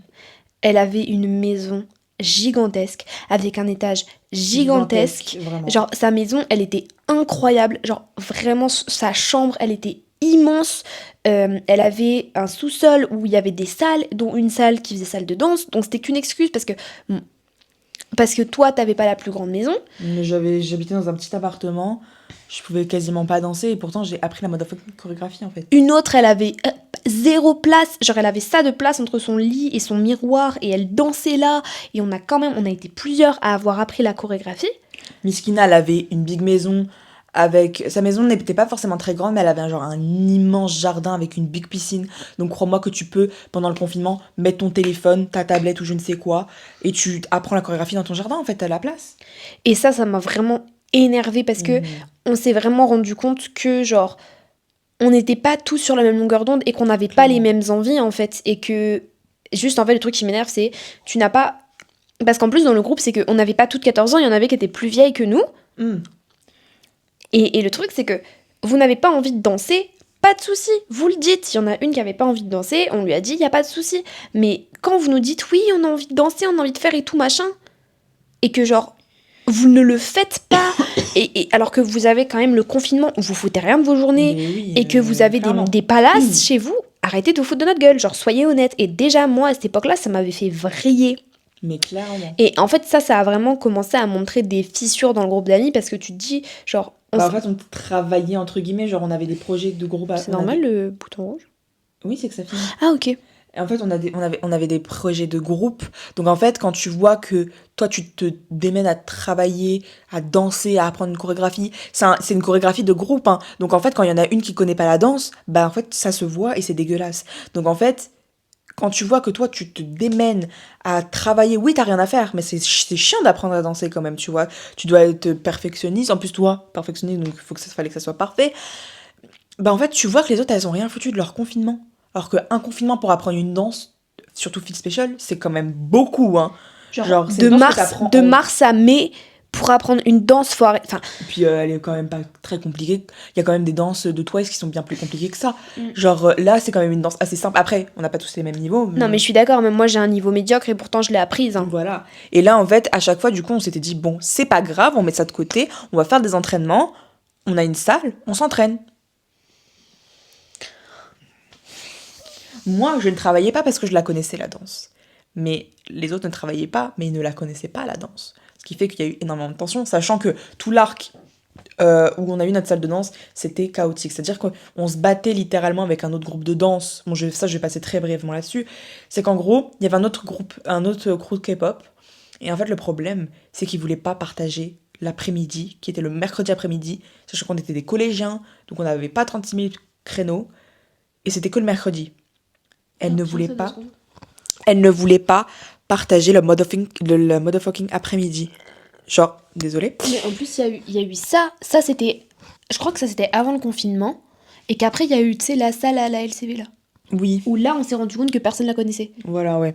Elle avait une maison gigantesque, avec un étage gigantesque. Vraiment. Genre, sa maison, elle était incroyable. Genre, vraiment, sa chambre, elle était immense. Elle avait un sous-sol où il y avait des salles, dont une salle qui faisait salle de danse. Donc, c'était qu'une excuse parce que toi, t'avais pas la plus grande maison. Mais j'habitais dans un petit appartement, je pouvais quasiment pas danser et pourtant j'ai appris la motherfucking chorégraphie en fait. Une autre, elle avait 0 place, genre elle avait ça de place entre son lit et son miroir et elle dansait là. Et on a été plusieurs à avoir appris la chorégraphie. Miskina, elle avait une big maison avec... Sa maison n'était pas forcément très grande, mais elle avait un immense jardin avec une big piscine. Donc crois-moi que tu peux, pendant le confinement, mettre ton téléphone, ta tablette ou je ne sais quoi, et tu apprends la chorégraphie dans ton jardin, en fait, t'as la place. Et ça m'a vraiment énervée parce que on s'est vraiment rendu compte que, genre, on n'était pas tous sur la même longueur d'onde et qu'on n'avait pas les mêmes envies, en fait. Et que, juste, en fait, le truc qui m'énerve, c'est tu n'as pas Parce qu'en plus, dans le groupe, c'est qu'on n'avait pas toutes 14 ans, il y en avait qui étaient plus vieilles que nous. Hmm. Et le truc, c'est que vous n'avez pas envie de danser, pas de souci, vous le dites. Il y en a une qui avait pas envie de danser, on lui a dit, il y a pas de souci. Mais quand vous nous dites, oui, on a envie de danser, on a envie de faire et tout, machin, et que genre, vous ne le faites pas, et alors que vous avez quand même le confinement, où vous foutez rien de vos journées, Mais oui, et que vous avez clairement. des palaces chez vous, arrêtez de vous foutre de notre gueule, genre, soyez honnêtes. Et déjà, moi, à cette époque-là, ça m'avait fait vriller. Mais clairement. Et en fait, ça a vraiment commencé à montrer des fissures dans le groupe d'amis, parce que tu te dis, genre, Bah, en fait, on travaillait entre guillemets, genre on avait des projets de groupe. c'est on normal avait- le bouton rouge. Oui, c'est que ça finit. Ah, ok. Et en fait, on avait des projets de groupe. Donc en fait, quand tu vois que toi, tu te démènes à travailler, à danser, à apprendre une chorégraphie, c'est une chorégraphie de groupe, hein. Donc en fait, quand il y en a une qui connaît pas la danse, bah en fait, ça se voit et c'est dégueulasse. Donc en fait, quand tu vois que toi, tu te démènes à travailler, oui, t'as rien à faire, mais c'est chiant d'apprendre à danser quand même, tu vois. Tu dois être perfectionniste. En plus, toi, perfectionniste, donc fallait que ça soit parfait. Bah en fait, tu vois que les autres, elles ont rien foutu de leur confinement. Alors qu'un confinement pour apprendre une danse, surtout Fit Special, c'est quand même beaucoup, hein. Genre, c'est de une danse que mars, t'apprends de en- mars à mai, pour apprendre une danse, faut arrêter. Enfin, Et puis elle est quand même pas très compliquée. Il y a quand même des danses de Twice qui sont bien plus compliquées que ça. Mm. Genre là, c'est quand même une danse assez simple. Après, on n'a pas tous les mêmes niveaux. non, mais je suis d'accord, même moi j'ai un niveau médiocre et pourtant je l'ai apprise. Hein. Voilà. Et là, en fait, à chaque fois, du coup, on s'était dit, bon, c'est pas grave, on met ça de côté, on va faire des entraînements, on a une salle, on s'entraîne. Moi, je ne travaillais pas parce que je la connaissais, la danse. Mais les autres ne travaillaient pas, mais ils ne la connaissaient pas, la danse. Ce qui fait qu'il y a eu énormément de tension, sachant que tout l'arc où on a eu notre salle de danse, c'était chaotique. C'est-à-dire qu'on se battait littéralement avec un autre groupe de danse. Bon, ça, je vais passer très brièvement là-dessus. C'est qu'en gros, il y avait un autre crew de K-pop. Et en fait, le problème, c'est qu'ils voulaient pas partager l'après-midi, qui était le mercredi après-midi, sachant qu'on était des collégiens, donc on n'avait pas 36 000 créneaux, et c'était que le mercredi. Elle ne voulait pas partager le motherfucking après-midi. Genre, désolé. Mais en plus, il y a eu ça. Ça, c'était. Je crois que ça, c'était avant le confinement. Et qu'après, il y a eu, tu sais, la salle à la LCV là. Oui, Où là, on s'est rendu compte que personne la connaissait. voilà, ouais.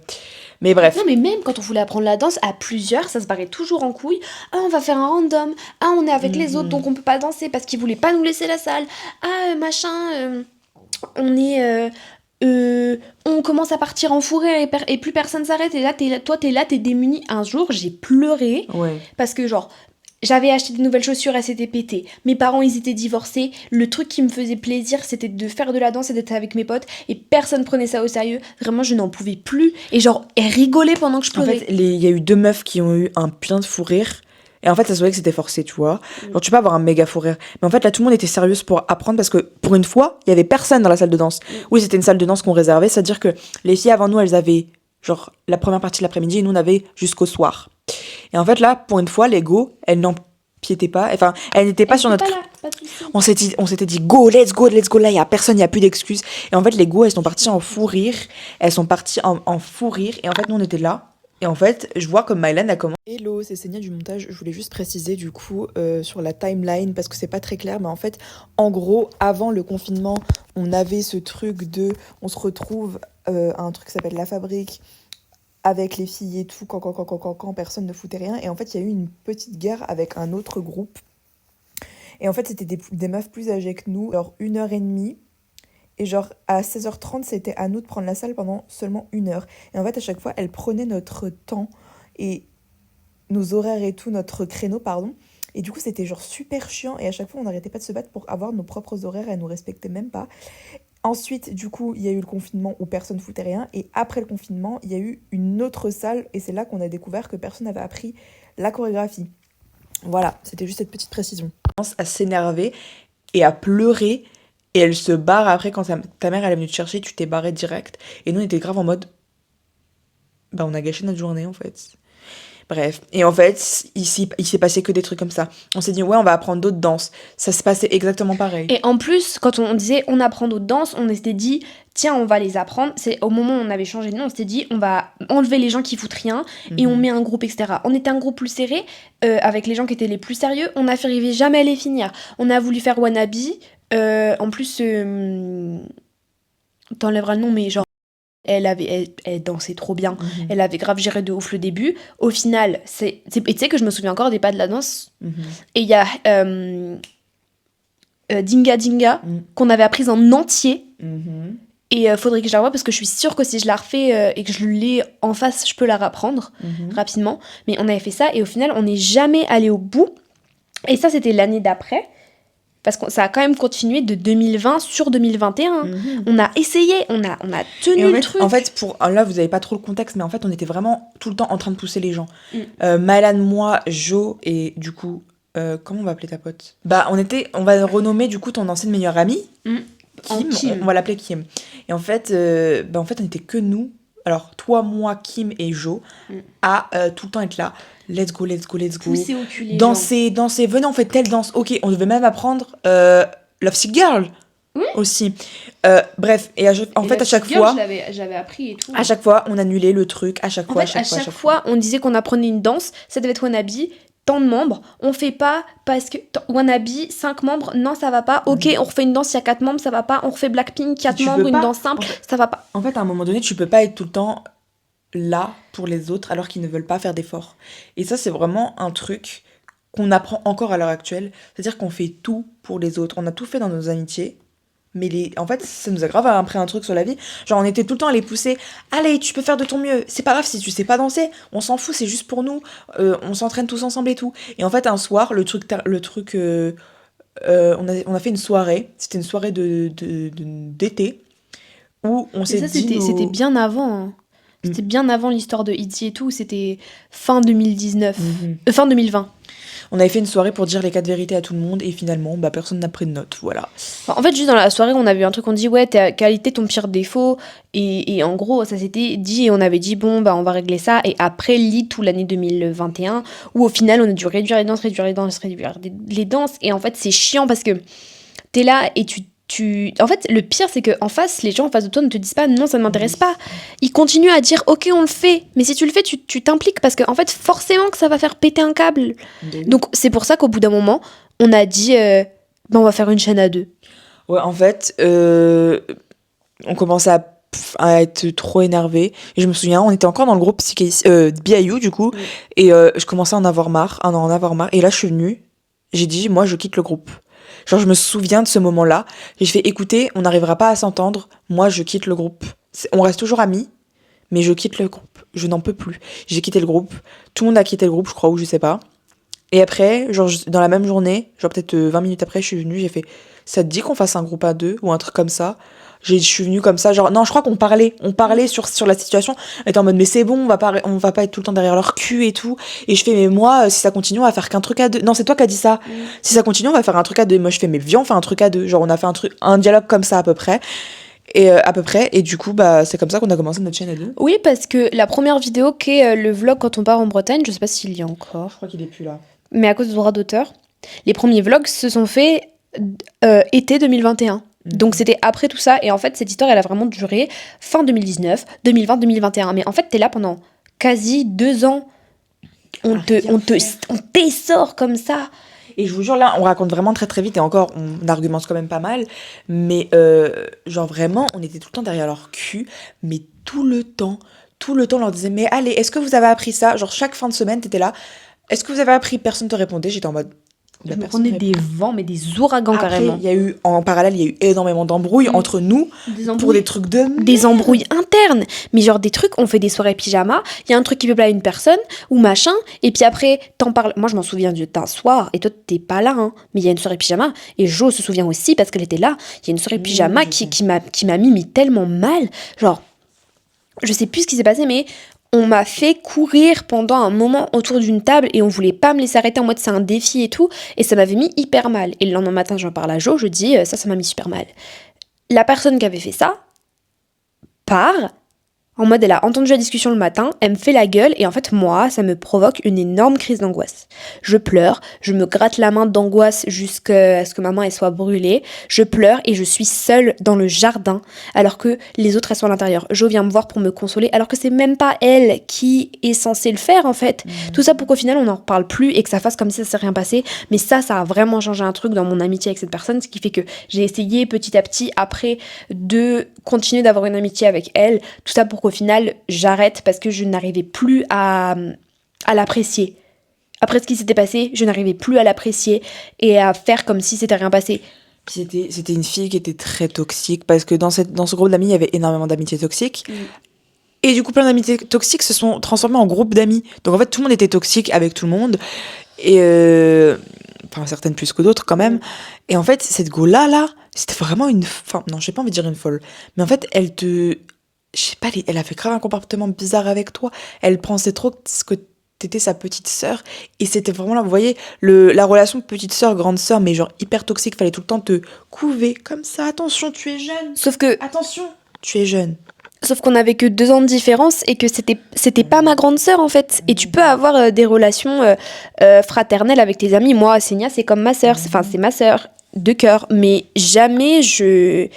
Mais bref. Non, mais même quand on voulait apprendre la danse à plusieurs, ça se barrait toujours en couille. Ah, on va faire un random. Ah, on est avec les autres, donc on peut pas danser parce qu'ils voulaient pas nous laisser la salle. Ah, machin. On est. On commence à partir en fou rire et plus personne s'arrête. Et là, t'es démuni. Un jour, j'ai pleuré Ouais. parce que, genre, j'avais acheté des nouvelles chaussures, elles s'étaient pétées. Mes parents, ils étaient divorcés. Le truc qui me faisait plaisir, c'était de faire de la danse et d'être avec mes potes. Et personne prenait ça au sérieux. Vraiment, je n'en pouvais plus. Et genre, elles rigolaient pendant que je En pleurais. fait, il y a eu 2 meufs qui ont eu un putain de fou rire. Et en fait, ça se voyait que c'était forcé, tu vois. Genre, tu peux avoir un méga fou rire. Mais en fait, là, tout le monde était sérieuse pour apprendre parce que, pour une fois, il y avait personne dans la salle de danse. Oui, c'était une salle de danse qu'on réservait. C'est-à-dire que les filles avant nous, elles avaient, genre, la première partie de l'après-midi et nous, on avait jusqu'au soir. Et en fait, là, pour une fois, les go, elles n'empiétaient pas. Enfin, elles n'étaient pas sur notre. Pas de soucis. On s'était dit go, let's go, là, il y a personne, il y a plus d'excuses. Et en fait, les go, elles sont parties en fou rire. Elles sont parties en fou rire. Et en fait, nous, on était là. Et en fait, je vois comme Mylan a commencé. Hello, c'est Seigneur du montage. Je voulais juste préciser du coup sur la timeline parce que c'est pas très clair. Mais en fait, en gros, avant le confinement, on avait ce truc de. On se retrouve à un truc qui s'appelle La Fabrique avec les filles et tout, quand personne ne foutait rien. Et en fait, il y a eu une petite guerre avec un autre groupe. Et en fait, c'était des meufs plus âgées que nous, alors 1h30. Et genre, à 16h30, c'était à nous de prendre la salle pendant seulement 1 heure. Et en fait, à chaque fois, elles prenaient notre temps et nos horaires et tout, notre créneau, pardon. Et du coup, c'était genre super chiant. Et à chaque fois, on n'arrêtait pas de se battre pour avoir nos propres horaires. Elles nous respectaient même pas. Ensuite, du coup, il y a eu le confinement où personne foutait rien. Et après le confinement, il y a eu une autre salle. Et c'est là qu'on a découvert que personne n'avait appris la chorégraphie. Voilà, c'était juste cette petite précision. On commence à s'énerver et à pleurer. Et elle se barre après quand ta mère elle est venue te chercher, tu t'es barré direct. Et nous on était grave en mode, bah on a gâché notre journée en fait. Bref, et en fait, il s'est passé que des trucs comme ça. On s'est dit ouais, on va apprendre d'autres danses. Ça se passait exactement pareil. Et en plus, quand on disait on apprend d'autres danses, on s'était dit tiens, on va les apprendre. C'est au moment où on avait changé de nom, on s'était dit on va enlever les gens qui foutent rien et on met un groupe, etc. On était un groupe plus serré avec les gens qui étaient les plus sérieux. On n'arrivait jamais à les finir. On a voulu faire Wannabe. En plus, t'enlèveras le nom, mais genre. elle dansait trop bien. Elle avait grave géré de ouf le début. Au final, et tu sais que je me souviens encore des pas de la danse. Et il y a Dinga Dinga qu'on avait apprise en entier. Et faudrait que je la revoie parce que je suis sûre que si je la refais et que je l'ai en face, je peux la reprendre rapidement. Mais on avait fait ça et au final, on n'est jamais allé au bout. Et ça, c'était l'année d'après. Parce que ça a quand même continué de 2020 sur 2021. On a essayé, on a tenu le truc. En fait, là, vous n'avez pas trop le contexte, mais en fait, on était vraiment tout le temps en train de pousser les gens. Maëlan, moi, Jo et du coup, comment on va appeler ta pote ? On va renommer du coup ton ancienne meilleure amie. Kim. On va l'appeler Kim. Et en fait, on était que nous. Alors, toi, moi, Kim et Jo, à tout le temps être là. Let's go. Pousser au cul les danser, venez, on fait telle danse. Ok, on devait même apprendre Love Sick Girl aussi. Bref, et à chaque fois... J'avais appris et tout. À chaque fois, on annulait le truc, à chaque fois. À chaque fois, on disait qu'on apprenait une danse, ça devait être Wannabe, tant de membres, on fait pas parce que Wannabe, 5 membres, non ça va pas, ok, on refait une danse, il y a 4 membres, ça va pas, on refait Blackpink, 4 membres, une danse simple, ça va pas. En fait, à un moment donné, tu peux pas être tout le temps là pour les autres alors qu'ils ne veulent pas faire d'efforts. Et ça, c'est vraiment un truc qu'on apprend encore à l'heure actuelle, c'est-à-dire qu'on fait tout pour les autres. On a tout fait dans nos amitiés, mais en fait, ça nous a grave appris un truc sur la vie. Genre, on était tout le temps à les pousser. Allez, tu peux faire de ton mieux. C'est pas grave si tu sais pas danser. On s'en fout, c'est juste pour nous. On s'entraîne tous ensemble et tout. Et en fait, un soir, on a fait une soirée. C'était une soirée d'été où on s'est dit... C'était bien avant. Hein. C'était bien avant l'histoire de Itzy et tout. C'était fin 2019. Fin 2020. On avait fait une soirée pour dire les 4 vérités à tout le monde et finalement, personne n'a pris de notes, voilà. En fait, juste dans la soirée, on avait un truc, on dit ouais, ta qualité, ton pire défaut. Et en gros, ça s'était dit et on avait dit bon, on va régler ça. Et après, tout l'année 2021, où au final, on a dû réduire les danses. Et en fait, c'est chiant parce que t'es là et En fait, le pire, c'est qu'en face, les gens en face de toi ne te disent pas non, ça ne m'intéresse pas. Ils continuent à dire ok, on le fait. Mais si tu le fais, tu t'impliques parce qu'en fait, forcément que ça va faire péter un câble. Donc, c'est pour ça qu'au bout d'un moment, on a dit on va faire une chaîne à 2. Ouais, en fait, on commençait à être trop énervé. Et je me souviens, on était encore dans le groupe BIU du coup. Et je commençais à en avoir marre. Et là, je suis venue. J'ai dit, moi, je quitte le groupe. Genre, je me souviens de ce moment-là. J'ai fait, écoutez, on n'arrivera pas à s'entendre. Moi, je quitte le groupe. On reste toujours amis, mais je quitte le groupe. Je n'en peux plus. J'ai quitté le groupe. Tout le monde a quitté le groupe, je crois, ou je sais pas. Et après, genre, dans la même journée, genre peut-être 20 minutes après, je suis venue, j'ai fait, ça te dit qu'on fasse un groupe à 2 ou un truc comme ça? Je suis venue comme ça, genre, non, je crois qu'on parlait sur la situation, était en mode, mais c'est bon, on va pas être tout le temps derrière leur cul et tout. Et je fais, mais moi, si ça continue, on va faire qu'un truc à 2. Non, c'est toi qui as dit ça. Si ça continue, on va faire un truc à 2. Et moi, je fais, mais viens, on fait un truc à 2. Genre, on a fait un dialogue comme ça à peu près. Et du coup, c'est comme ça qu'on a commencé notre chaîne à 2. Oui, parce que la première vidéo qui est le vlog quand on part en Bretagne, je sais pas s'il y a encore. Je crois qu'il est plus là. Mais à cause des droits d'auteur, les premiers vlogs se sont faits été 2021. Donc c'était après tout ça. Et en fait, cette histoire, elle a vraiment duré fin 2019, 2020, 2021. Mais en fait, t'es là pendant quasi 2 ans. On t'essore comme ça. Et je vous jure, là, on raconte vraiment très très vite. Et encore, on argumente quand même pas mal. Mais genre vraiment, on était tout le temps derrière leur cul. Mais tout le temps, on leur disait, mais allez, est-ce que vous avez appris ça? Genre chaque fin de semaine, t'étais là. Est-ce que vous avez appris? Personne te répondait. J'étais en mode... Je me prenais des vents, mais des ouragans. Après, carrément. En parallèle, il y a eu énormément d'embrouilles entre nous pour des trucs de merde. Des embrouilles internes. Mais genre des trucs, on fait des soirées pyjama, il y a un truc qui peut plaire à une personne, ou machin, et puis après, t'en parles. Moi, je m'en souviens d'un soir, et toi, t'es pas là, hein, mais il y a une soirée pyjama, et Jo se souvient aussi parce qu'elle était là. Il y a une soirée pyjama qui m'a mis tellement mal. Genre, je sais plus ce qui s'est passé, mais... On m'a fait courir pendant un moment autour d'une table et on voulait pas me laisser arrêter en mode c'est un défi et tout. Et ça m'avait mis hyper mal. Et le lendemain matin, j'en parle à Jo, je dis ça m'a mis super mal. La personne qui avait fait ça part En mode, elle a entendu la discussion le matin, elle me fait la gueule, et en fait, moi, ça me provoque une énorme crise d'angoisse. Je pleure, je me gratte la main d'angoisse jusqu'à ce que ma main, elle soit brûlée. Je pleure et je suis seule dans le jardin, alors que les autres, elles sont à l'intérieur. Jo vient me voir pour me consoler, alors que c'est même pas elle qui est censée le faire, en fait. Tout ça pour qu'au final, on n'en reparle plus et que ça fasse comme si ça s'est rien passé. Mais ça a vraiment changé un truc dans mon amitié avec cette personne, ce qui fait que j'ai essayé petit à petit, après, de continuer d'avoir une amitié avec elle. Tout ça pour qu'au final, j'arrête parce que je n'arrivais plus à l'apprécier. Après ce qui s'était passé, je n'arrivais plus à l'apprécier et à faire comme si c'était rien passé. C'était une fille qui était très toxique parce que dans ce groupe d'amis, il y avait énormément d'amitiés toxiques. Et du coup, plein d'amitiés toxiques se sont transformées en groupe d'amis. Donc en fait, tout le monde était toxique avec tout le monde. Et enfin, certaines plus que d'autres quand même. Et en fait, cette go-là, c'était vraiment une... Enfin, non, j'ai pas envie de dire une folle. Mais en fait, je sais pas, elle a fait grave un comportement bizarre avec toi. Elle pensait trop que t'étais sa petite sœur. Et c'était vraiment là, vous voyez, la relation petite sœur, grande sœur, mais genre hyper toxique. Fallait tout le temps te couver comme ça. Attention, tu es jeune. Sauf que... Attention, tu es jeune. Sauf qu'on avait que 2 ans de différence et que c'était pas ma grande sœur en fait. Et tu peux avoir des relations fraternelles avec tes amis. Moi, Senia, c'est comme ma sœur. Enfin, c'est ma sœur de cœur. Mais jamais j'aurais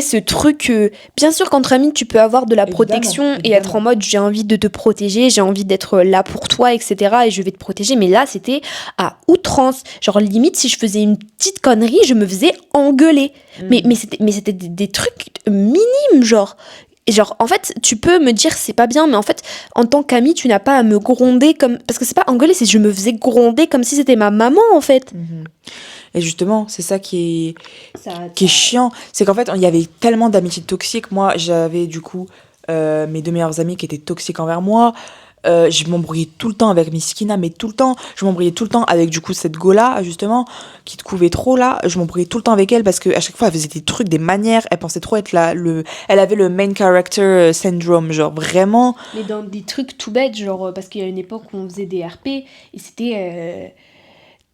ce truc. Bien sûr qu'entre amis, tu peux avoir de la protection et être en mode j'ai envie de te protéger, j'ai envie d'être là pour toi, etc. Et je vais te protéger. Mais là, c'était à outrance. Genre, limite, si je faisais une petite connerie, je me faisais engueuler. Mais c'était des trucs minimes, genre. Et genre, en fait, tu peux me dire c'est pas bien, mais en fait, en tant qu'amie, tu n'as pas à me gronder comme. Parce que c'est pas engueuler, c'est je me faisais gronder comme si c'était ma maman, en fait. Et justement, c'est ça qui est chiant. C'est qu'en fait, il y avait tellement d'amitiés toxiques. Moi, j'avais du coup mes 2 meilleures amies qui étaient toxiques envers moi. Je m'embrouillais tout le temps avec Miskina, mais tout le temps. Je m'embrouillais tout le temps avec du coup cette go-là, justement, qui te couvait trop là. Je m'embrouillais tout le temps avec elle parce qu'à chaque fois, elle faisait des trucs, des manières. Elle pensait trop être elle avait le main character syndrome, genre vraiment. Mais dans des trucs tout bêtes, genre, parce qu'il y a une époque où on faisait des RP, et c'était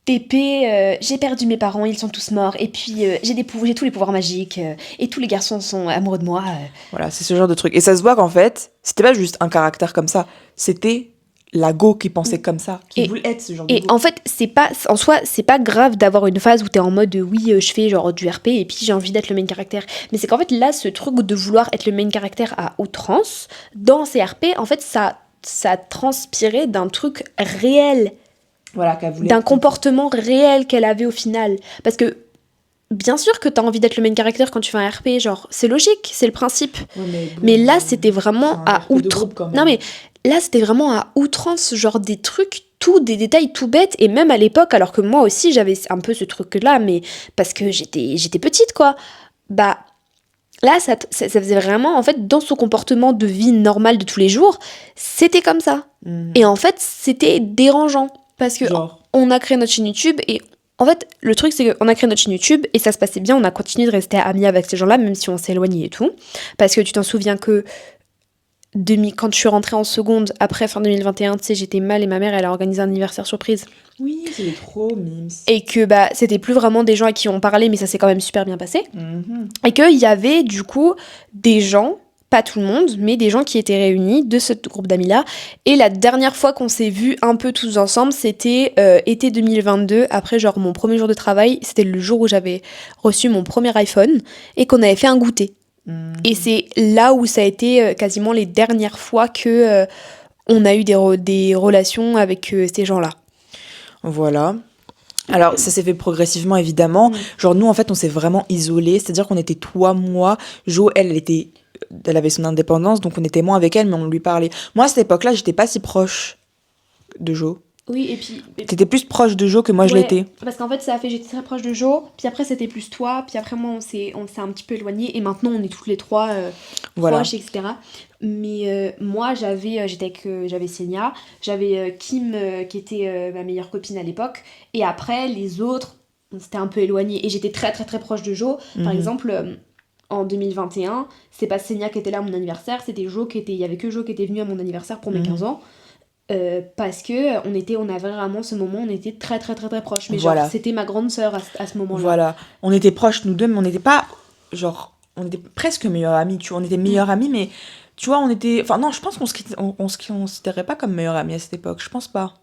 TP, j'ai perdu mes parents, ils sont tous morts, et puis j'ai tous les pouvoirs magiques, et tous les garçons sont amoureux de moi. Voilà, c'est ce genre de truc. Et ça se voit qu'en fait, c'était pas juste un caractère comme ça, c'était la go qui pensait comme ça, qui voulait être ce genre de go. Et en fait, en soi, c'est pas grave d'avoir une phase où t'es en mode oui, je fais genre du RP et puis j'ai envie d'être le main caractère. Mais c'est qu'en fait, là, ce truc de vouloir être le main caractère à outrance, dans ces RP, en fait, ça transpirait d'un truc réel. Voilà, qu'elle voulait. D'un comportement réel qu'elle avait au final. Parce que, bien sûr que t'as envie d'être le main character quand tu fais un RP, genre, c'est logique, c'est le principe. Ouais, mais là, c'était vraiment à outrance. Non, mais là, c'était vraiment à outrance, genre des trucs, des détails tout bêtes. Et même à l'époque, alors que moi aussi, j'avais un peu ce truc-là, mais parce que j'étais petite, quoi. Bah, là, ça faisait vraiment, en fait, dans son comportement de vie normale de tous les jours, c'était comme ça. Et en fait, c'était dérangeant. Parce que on a créé notre chaîne YouTube et en fait, le truc c'est qu'on a créé notre chaîne YouTube et ça se passait bien, on a continué de rester amis avec ces gens-là, même si on s'est éloignés et tout. Parce que tu t'en souviens que quand je suis rentrée en seconde, après fin 2021, tu sais, j'étais mal et ma mère, elle a organisé un anniversaire surprise. Oui, c'était trop mimes. Et que c'était plus vraiment des gens à qui on parlait, mais ça s'est quand même super bien passé. Et qu'il y avait du coup des gens, pas tout le monde, mais des gens qui étaient réunis de ce groupe d'amis-là. Et la dernière fois qu'on s'est vus un peu tous ensemble, c'était été 2022, après genre mon premier jour de travail. C'était le jour où j'avais reçu mon premier iPhone et qu'on avait fait un goûter. Et c'est là où ça a été quasiment les dernières fois que on a eu des relations avec ces gens-là. Voilà. Alors, ça s'est fait progressivement, évidemment. Genre, nous, en fait, on s'est vraiment isolés. C'est-à-dire qu'on était toi, moi, Jo, elle avait son indépendance, donc on était moins avec elle, mais on lui parlait. Moi, à cette époque-là, j'étais pas si proche de Jo. Oui, et puis... T'étais plus proche de Jo que moi, je l'étais. Parce qu'en fait, ça a fait, j'étais très proche de Jo, puis après, c'était plus toi, puis après, moi, on s'est un petit peu éloignés, et maintenant, on est toutes les trois proches, etc. Mais moi, j'avais Senia, j'avais Kim, qui était ma meilleure copine à l'époque, et après, les autres, on s'était un peu éloignés, et j'étais très, très, très proche de Jo. Par exemple... en 2021, c'est pas Senia qui était là à mon anniversaire, c'était Jo il y avait que Jo qui était venu à mon anniversaire pour mes 15 ans. Parce que on avait vraiment ce moment, on était très très très très proches. Mais genre, c'était ma grande sœur à ce moment-là. Voilà, on était proches nous deux, mais on n'était pas genre on était presque meilleurs amis, tu vois. On était meilleurs amis, mais tu vois, on était... Enfin, non, je pense on se considérait pas comme meilleurs amis à cette époque. Je pense pas.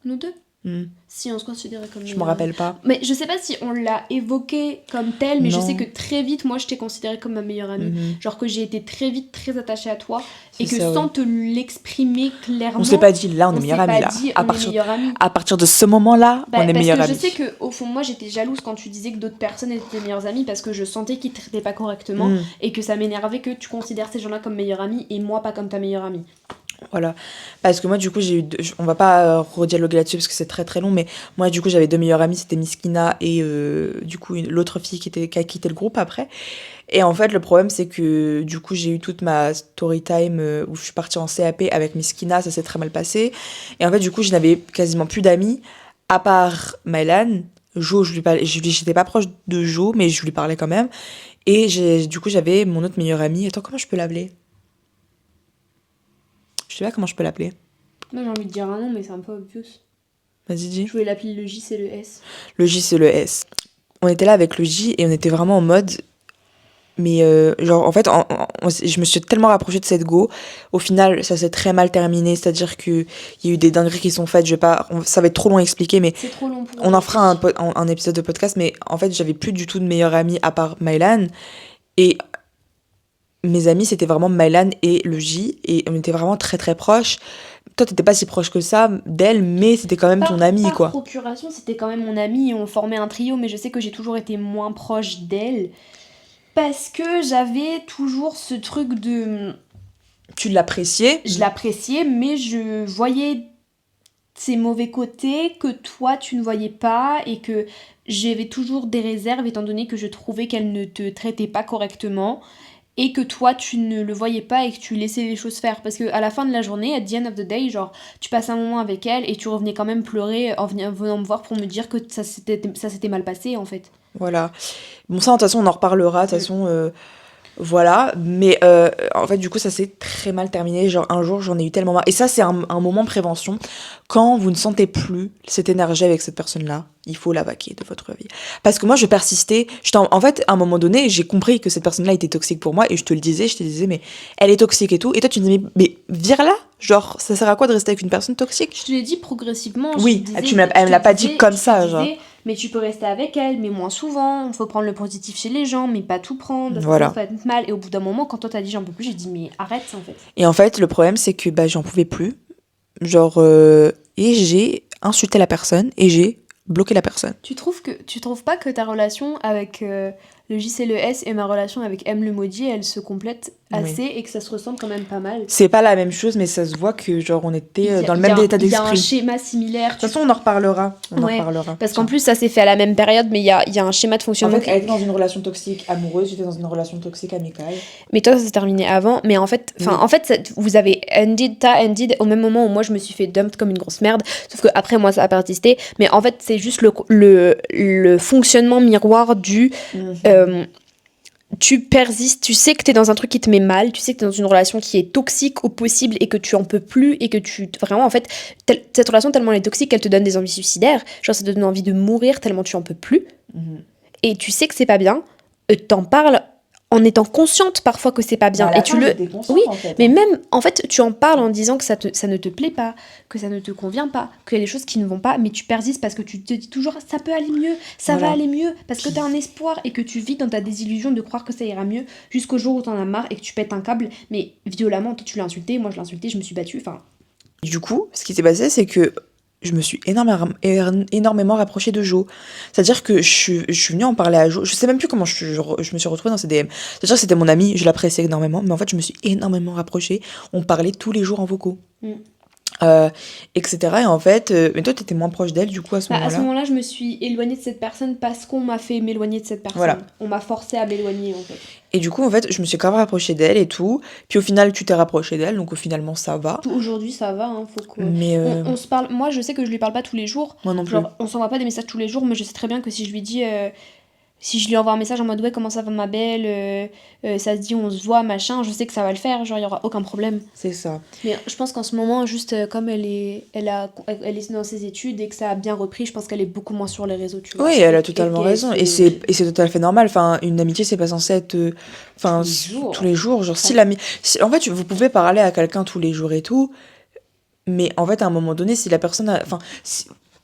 Nous deux. Hmm. Si, on se considérait comme Je me meilleurs rappelle pas. amis. Mais je sais pas si on l'a évoqué comme tel, mais je Non. sais que très vite, moi, je t'ai considérée comme ma meilleure amie. Mhm. Genre que j'ai été très vite très attachée à toi et C'est que ça, sans ouais. te l'exprimer clairement... On s'est pas dit, là, on est on meilleurs s'est amis, pas là. dit, À on est partir, meilleurs amis. à partir de ce moment-là, Bah, on est parce meilleurs que amis. je sais que au fond moi j'étais jalouse quand tu disais que d'autres personnes étaient tes meilleures amies parce que je sentais qu'ils te traitaient pas correctement Mm. et que ça m'énervait que tu considères ces gens-là comme meilleurs amis et moi pas comme ta meilleure amie. Voilà. Parce que moi, du coup, on va pas redialoguer là-dessus parce que c'est très très long, mais moi, du coup, j'avais 2 meilleures amies, c'était Miskina et du coup, l'autre fille qui a quitté le groupe après. Et en fait, le problème, c'est que du coup, j'ai eu toute ma story time où je suis partie en CAP avec Miskina, ça s'est très mal passé. Et en fait, du coup, je n'avais quasiment plus d'amis, à part Mylan. Jo, j'étais pas proche de Jo, mais je lui parlais quand même. Et du coup, j'avais mon autre meilleure amie. Attends, comment je peux l'appeler? Je sais pas comment je peux l'appeler. Moi j'ai envie de dire un nom mais c'est un peu obvious. Vas-y, dis. Je voulais l'appeler le J c'est le S. Le J, c'est le S. On était là avec le J et on était vraiment en mode... Mais genre, en fait, je me suis tellement rapprochée de cette go. Au final, ça s'est très mal terminé. C'est-à-dire qu'il y a eu des dingueries qui sont faites. Ça va être trop long à expliquer, mais C'est trop long pour on en fera un épisode de podcast. Mais en fait, j'avais plus du tout de meilleure amie à part Mylan. Et mes amis, c'était vraiment Mylan et le J. Et on était vraiment très très proches. Toi, t'étais pas si proche que ça d'elle, mais c'était quand même ton amie, par quoi. procuration, c'était quand même mon amie et on formait un trio, mais je sais que j'ai toujours été moins proche d'elle parce que j'avais toujours ce truc de... Tu l'appréciais. Je l'appréciais, mais je voyais ses mauvais côtés que toi tu ne voyais pas et que j'avais toujours des réserves étant donné que je trouvais qu'elle ne te traitait pas correctement et que toi tu ne le voyais pas et que tu laissais les choses faire parce que à la fin de la journée, at the end of the day, genre tu passes un moment avec elle et tu revenais quand même pleurer en venant me voir pour me dire que ça s'était mal passé en fait. Voilà. Bon, ça, de toute façon, on en reparlera. De toute façon, voilà. Mais en fait, du coup, ça s'est très mal terminé. Genre, un jour, j'en ai eu tellement marre. Et ça, c'est un moment prévention. Quand vous ne sentez plus cette énergie avec cette personne-là, il faut la vaquer de votre vie. Parce que moi, je persistais. En fait, à un moment donné, j'ai compris que cette personne-là était toxique pour moi. Et je te disais, mais elle est toxique et tout. Et toi, tu me disais, mais vire-la. Genre, ça sert à quoi de rester avec une personne toxique? Je te l'ai dit progressivement. Oui, elle me l'a pas dit comme ça, genre. Mais tu peux rester avec elle, mais moins souvent. Il faut prendre le positif chez les gens, mais pas tout prendre. Voilà. Ça va être mal. Et au bout d'un moment, quand toi t'as dit j'en peux plus, j'ai dit mais arrête en fait. Et en fait, le problème, c'est que j'en pouvais plus. Genre, et j'ai insulté la personne et j'ai bloqué la personne. Tu trouves pas que ta relation avec le J et le S et ma relation avec M le maudit, elles se complètent assez et que ça se ressemble quand même pas mal? C'est pas la même chose, mais ça se voit que genre on était dans le même état Il y a un d'esprit. schéma similaire. De toute façon, on en reparlera. Parce qu'en plus, ça s'est fait à la même période, mais il y a un schéma de en fonctionnement. fait, elle était dans une relation toxique amoureuse, j'étais dans une relation toxique amicale. Mais toi, ça s'est terminé avant. Mais en fait, vous avez ended au même moment où moi, je me suis fait dump comme une grosse merde. Sauf que après moi, ça a persisté. Mais en fait, c'est juste le fonctionnement miroir du... tu persistes, tu sais que t'es dans un truc qui te met mal, tu sais que t'es dans une relation qui est toxique au possible et que tu en peux plus et que vraiment en fait cette relation tellement elle est toxique qu'elle te donne des envies suicidaires, genre ça te donne envie de mourir tellement tu en peux plus et tu sais que c'est pas bien, t'en parles en étant consciente parfois que c'est pas bien et tu le mais même en fait tu en parles en disant que ça ne te plaît pas, que ça ne te convient pas, qu'il y a des choses qui ne vont pas, mais tu persistes parce que tu te dis toujours ça peut aller mieux, ça va aller mieux, parce que t'as un espoir et que tu vis dans ta désillusion de croire que ça ira mieux jusqu'au jour où t'en as marre et que tu pètes un câble, mais violemment. Toi tu l'as insulté, moi je l'ai insulté, je me suis battue, enfin. Du coup, ce qui s'est passé, c'est que je me suis énormément rapprochée de Jo. C'est-à-dire que je suis venue en parler à Jo. Je sais même plus comment je me suis retrouvée dans ses DM. C'est-à-dire que c'était mon ami, je l'appréciais énormément, mais en fait, je me suis énormément rapprochée. On parlait tous les jours en vocaux. Etc. Et en fait, mais toi, t'étais moins proche d'elle, du coup, à ce moment-là. À ce moment-là, je me suis éloignée de cette personne parce qu'on m'a fait m'éloigner de cette personne. Voilà. On m'a forcé à m'éloigner, en fait. Et du coup, en fait, je me suis quand même rapprochée d'elle et tout. Puis au final, tu t'es rapprochée d'elle, donc finalement, ça va. Aujourd'hui, ça va, hein, faut que... Mais on se parle... Moi, je sais que je lui parle pas tous les jours. Moi non plus. Genre, on s'envoie pas des messages tous les jours, mais je sais très bien que si je lui dis... Si je lui envoie un message en mode ouais comment ça va ma belle, ça se dit on se voit machin, je sais que ça va le faire, genre il y aura aucun problème. C'est ça. Mais je pense qu'en ce moment juste comme elle est dans ses études et que ça a bien repris, je pense qu'elle est beaucoup moins sur les réseaux, tu vois. Oui, elle a totalement qu'elle raison. se- Et c'est tout à fait normal. Enfin, une amitié, c'est pas censé être enfin, Tous les jours. tous les jours. Genre, si Ouais. l'ami. En fait, vous pouvez parler à quelqu'un tous les jours et tout. Mais en fait, à un moment donné, si la personne enfin,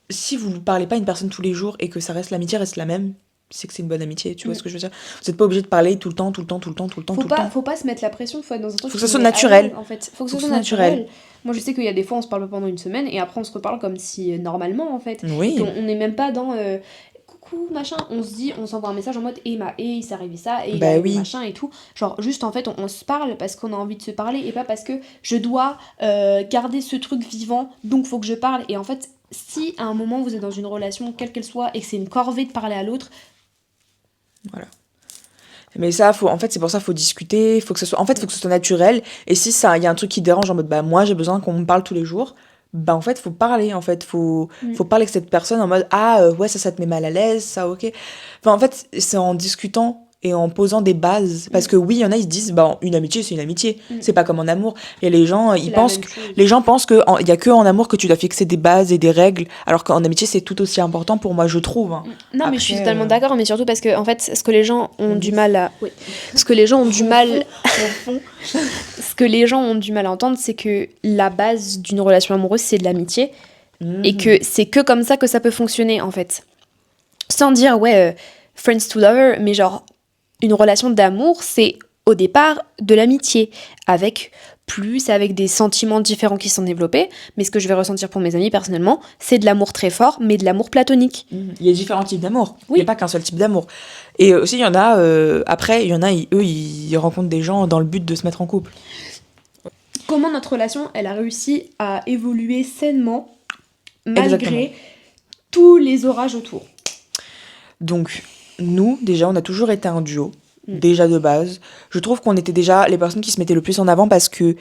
si vous ne parlez pas à une personne tous les jours et que ça reste l'amitié reste la même, c'est que c'est une bonne amitié. Tu vois ce que je veux dire? Vous n'êtes pas obligé de parler tout le temps, tout le temps, tout le temps, tout le temps, tout le temps. Faut pas se mettre la pression, faut être dans un truc Faut que ça qui soit nous met à naturel. l'aise, en fait. Faut que ça soit naturel. Moi, je sais qu'il y a des fois, on se parle pas pendant une semaine et après, on se reparle comme si normalement, en fait. Oui. Et on n'est même pas dans coucou, machin. On se dit, on s'envoie un message en mode il s'est arrivé ça, et il Bah a arrivé oui. machin et tout. Genre, juste en fait, on se parle parce qu'on a envie de se parler et pas parce que je dois garder ce truc vivant, donc faut que je parle. Et en fait, si à un moment vous êtes dans une relation, quelle qu'elle soit, et que c'est une corvée de parler à l'autre, Mais ça, en fait, c'est pour ça qu'il faut discuter, faut que ce soit naturel. Et si ça, il y a un truc qui dérange en mode, bah, moi, j'ai besoin qu'on me parle tous les jours, bah, en fait, faut parler, en fait. Faut parler avec cette personne en mode, ouais, ça te met mal à l'aise, ça, ok. Enfin, en fait, c'est en discutant et en posant des bases. Parce que oui, il y en a, ils se disent, bah, une amitié, c'est une amitié. C'est pas comme en amour. Et les gens, c'est ils la pensent même que, chose. les gens pensent qu'il y a que en amour que tu dois fixer des bases et des règles. Alors qu'en amitié, c'est tout aussi important pour moi, je trouve. Hein. Non, mais je suis Après, totalement d'accord, mais surtout parce que, en fait, ce que les gens ont du mal à. Oui. Ce que les gens ont du mal. Ce que les gens ont du mal à entendre, c'est que la base d'une relation amoureuse, c'est de l'amitié. Et que c'est que comme ça que ça peut fonctionner, en fait. Sans dire, ouais, friends to lover, mais genre, une relation d'amour, c'est au départ de l'amitié. Avec des sentiments différents qui sont développés. Mais ce que je vais ressentir pour mes amis, personnellement, c'est de l'amour très fort, mais de l'amour platonique. Il y a différents types d'amour. Il Oui. n'y a pas qu'un seul type d'amour. Et aussi, il y en a, après, il y en a, ils rencontrent des gens dans le but de se mettre en couple. Comment notre relation, elle a réussi à évoluer sainement, malgré Exactement. tous les orages autour. Donc, nous, déjà, on a toujours été un duo, déjà de base. Je trouve qu'on était déjà les personnes qui se mettaient le plus en avant parce que,